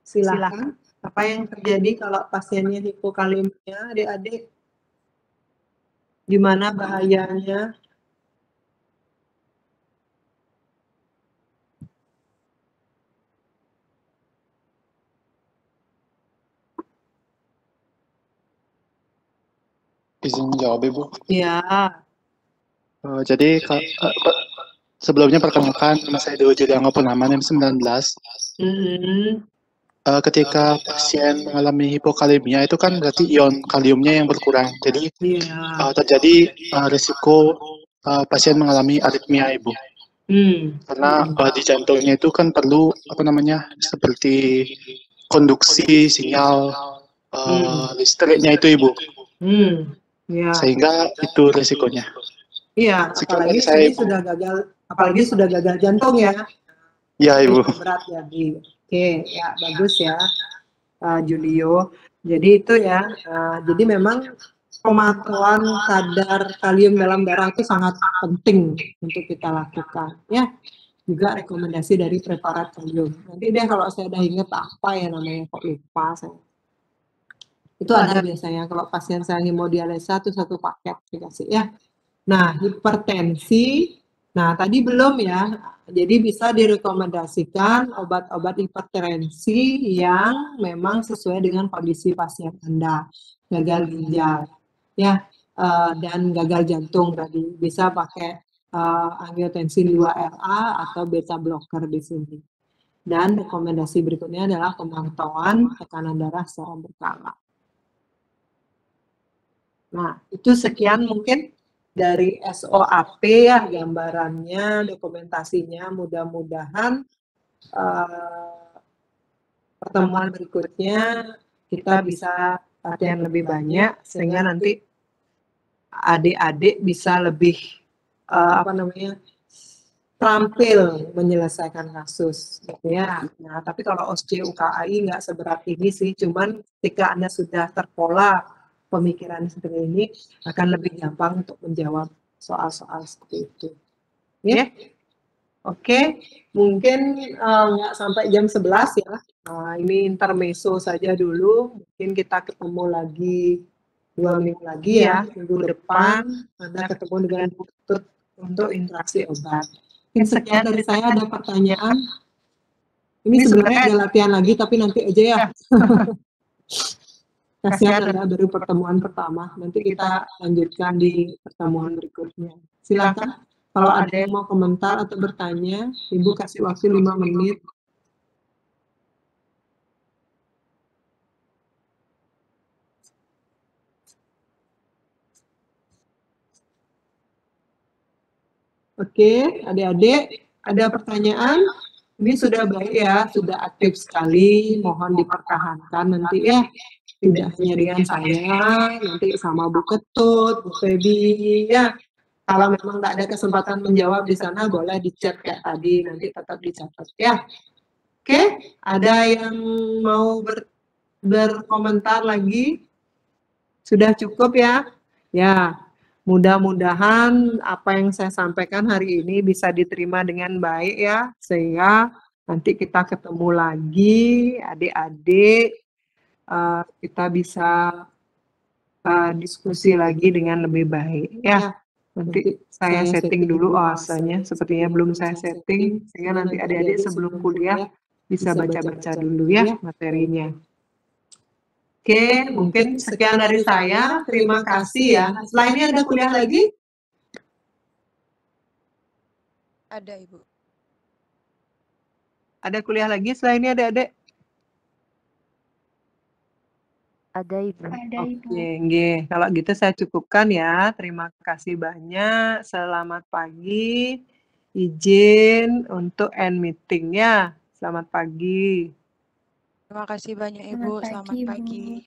Silakan. Apa yang terjadi kalau pasiennya hipokalemia, adik-adik? Gimana bahayanya? Izin jawab Ibu. Ya. Jadi sebelumnya perkenalkan nama saya Dewa Juliango Purnama M19. Ketika pasien mengalami hipokalemia itu kan berarti ion kaliumnya yang berkurang. Jadi terjadi risiko pasien mengalami aritmia Ibu. Karena di jantungnya itu kan perlu seperti konduksi sinyal listriknya itu Ibu. Ya. Sehingga itu resikonya. Iya, apalagi sudah gagal jantung ya. Iya Ibu. Berat jadi. Oke, ya bagus ya, Julio. Jadi itu ya. Jadi memang pemantauan kadar kalium dalam darah itu sangat penting untuk kita lakukan. Ya, juga rekomendasi dari preparat kalium. Nanti deh kalau saya udah ingat apa ya namanya, kok lupa saya. Itu ada biasanya kalau pasien saya hemodialisa itu satu paket dikasih ya. Nah, hipertensi, nah tadi belum ya. Jadi bisa direkomendasikan obat-obat hipertensi yang memang sesuai dengan kondisi pasien Anda. Gagal ginjal ya, dan gagal jantung tadi. Bisa pakai angiotensin 2-LA atau beta blocker di sini. Dan rekomendasi berikutnya adalah pemantauan tekanan darah secara berkala. Nah, itu sekian mungkin dari SOAP ya gambarannya, dokumentasinya. Mudah-mudahan pertemuan berikutnya kita bisa latihan lebih banyak sehingga nanti adik-adik bisa lebih terampil menyelesaikan kasus gitu ya. Nah, tapi kalau OSCE UKAI nggak seberat ini sih, cuman ketika Anda sudah terpola pemikiran seperti ini akan lebih gampang untuk menjawab soal-soal seperti itu. Ya. Oke, mungkin nggak sampai jam 11 ya. Ini intermezzo saja dulu. Mungkin kita ketemu lagi 2 minggu lagi ya. Minggu depan Anda ketemu dengan Bu Ketut untuk interaksi obat. Mungkin sekian dari saya. Ada pertanyaan? Ini sebenarnya ada latihan lagi, tapi nanti aja ya. Kasihan Anda baru pertemuan pertama. Nanti kita lanjutkan di pertemuan berikutnya. Silakan. Kalau ada yang mau komentar atau bertanya, Ibu kasih waktu 5 menit. Oke, adik-adik, ada pertanyaan? Ini sudah baik ya, sudah aktif sekali, mohon dipertahankan nanti ya. Tidak hanya dengan saya, nanti sama Bu Ketut, Bu Febi, ya. Kalau memang tidak ada kesempatan menjawab di sana, boleh di chat kayak tadi, nanti tetap dicatat ya. Oke, ada yang mau berkomentar lagi? Sudah cukup ya? Ya. Mudah-mudahan apa yang saya sampaikan hari ini bisa diterima dengan baik ya, sehingga nanti kita ketemu lagi adik-adik, kita bisa diskusi lagi dengan lebih baik ya. Nanti saya setting dulu OAS-nya, sepertinya belum saya setting, sehingga nanti adik-adik sebelum kuliah bisa baca-baca dulu ya materinya. Oke, mungkin sekian dari saya. Terima kasih ya. Setelah ini ada kuliah lagi? Ada, Ibu. Ada kuliah lagi setelah ini adik-adik? Ada, Ibu. Ada, Ibu. Oke, nggih. Kalau gitu saya cukupkan ya. Terima kasih banyak. Selamat pagi. Izin untuk end meeting ya. Selamat pagi. Terima kasih banyak, Ibu. Selamat pagi.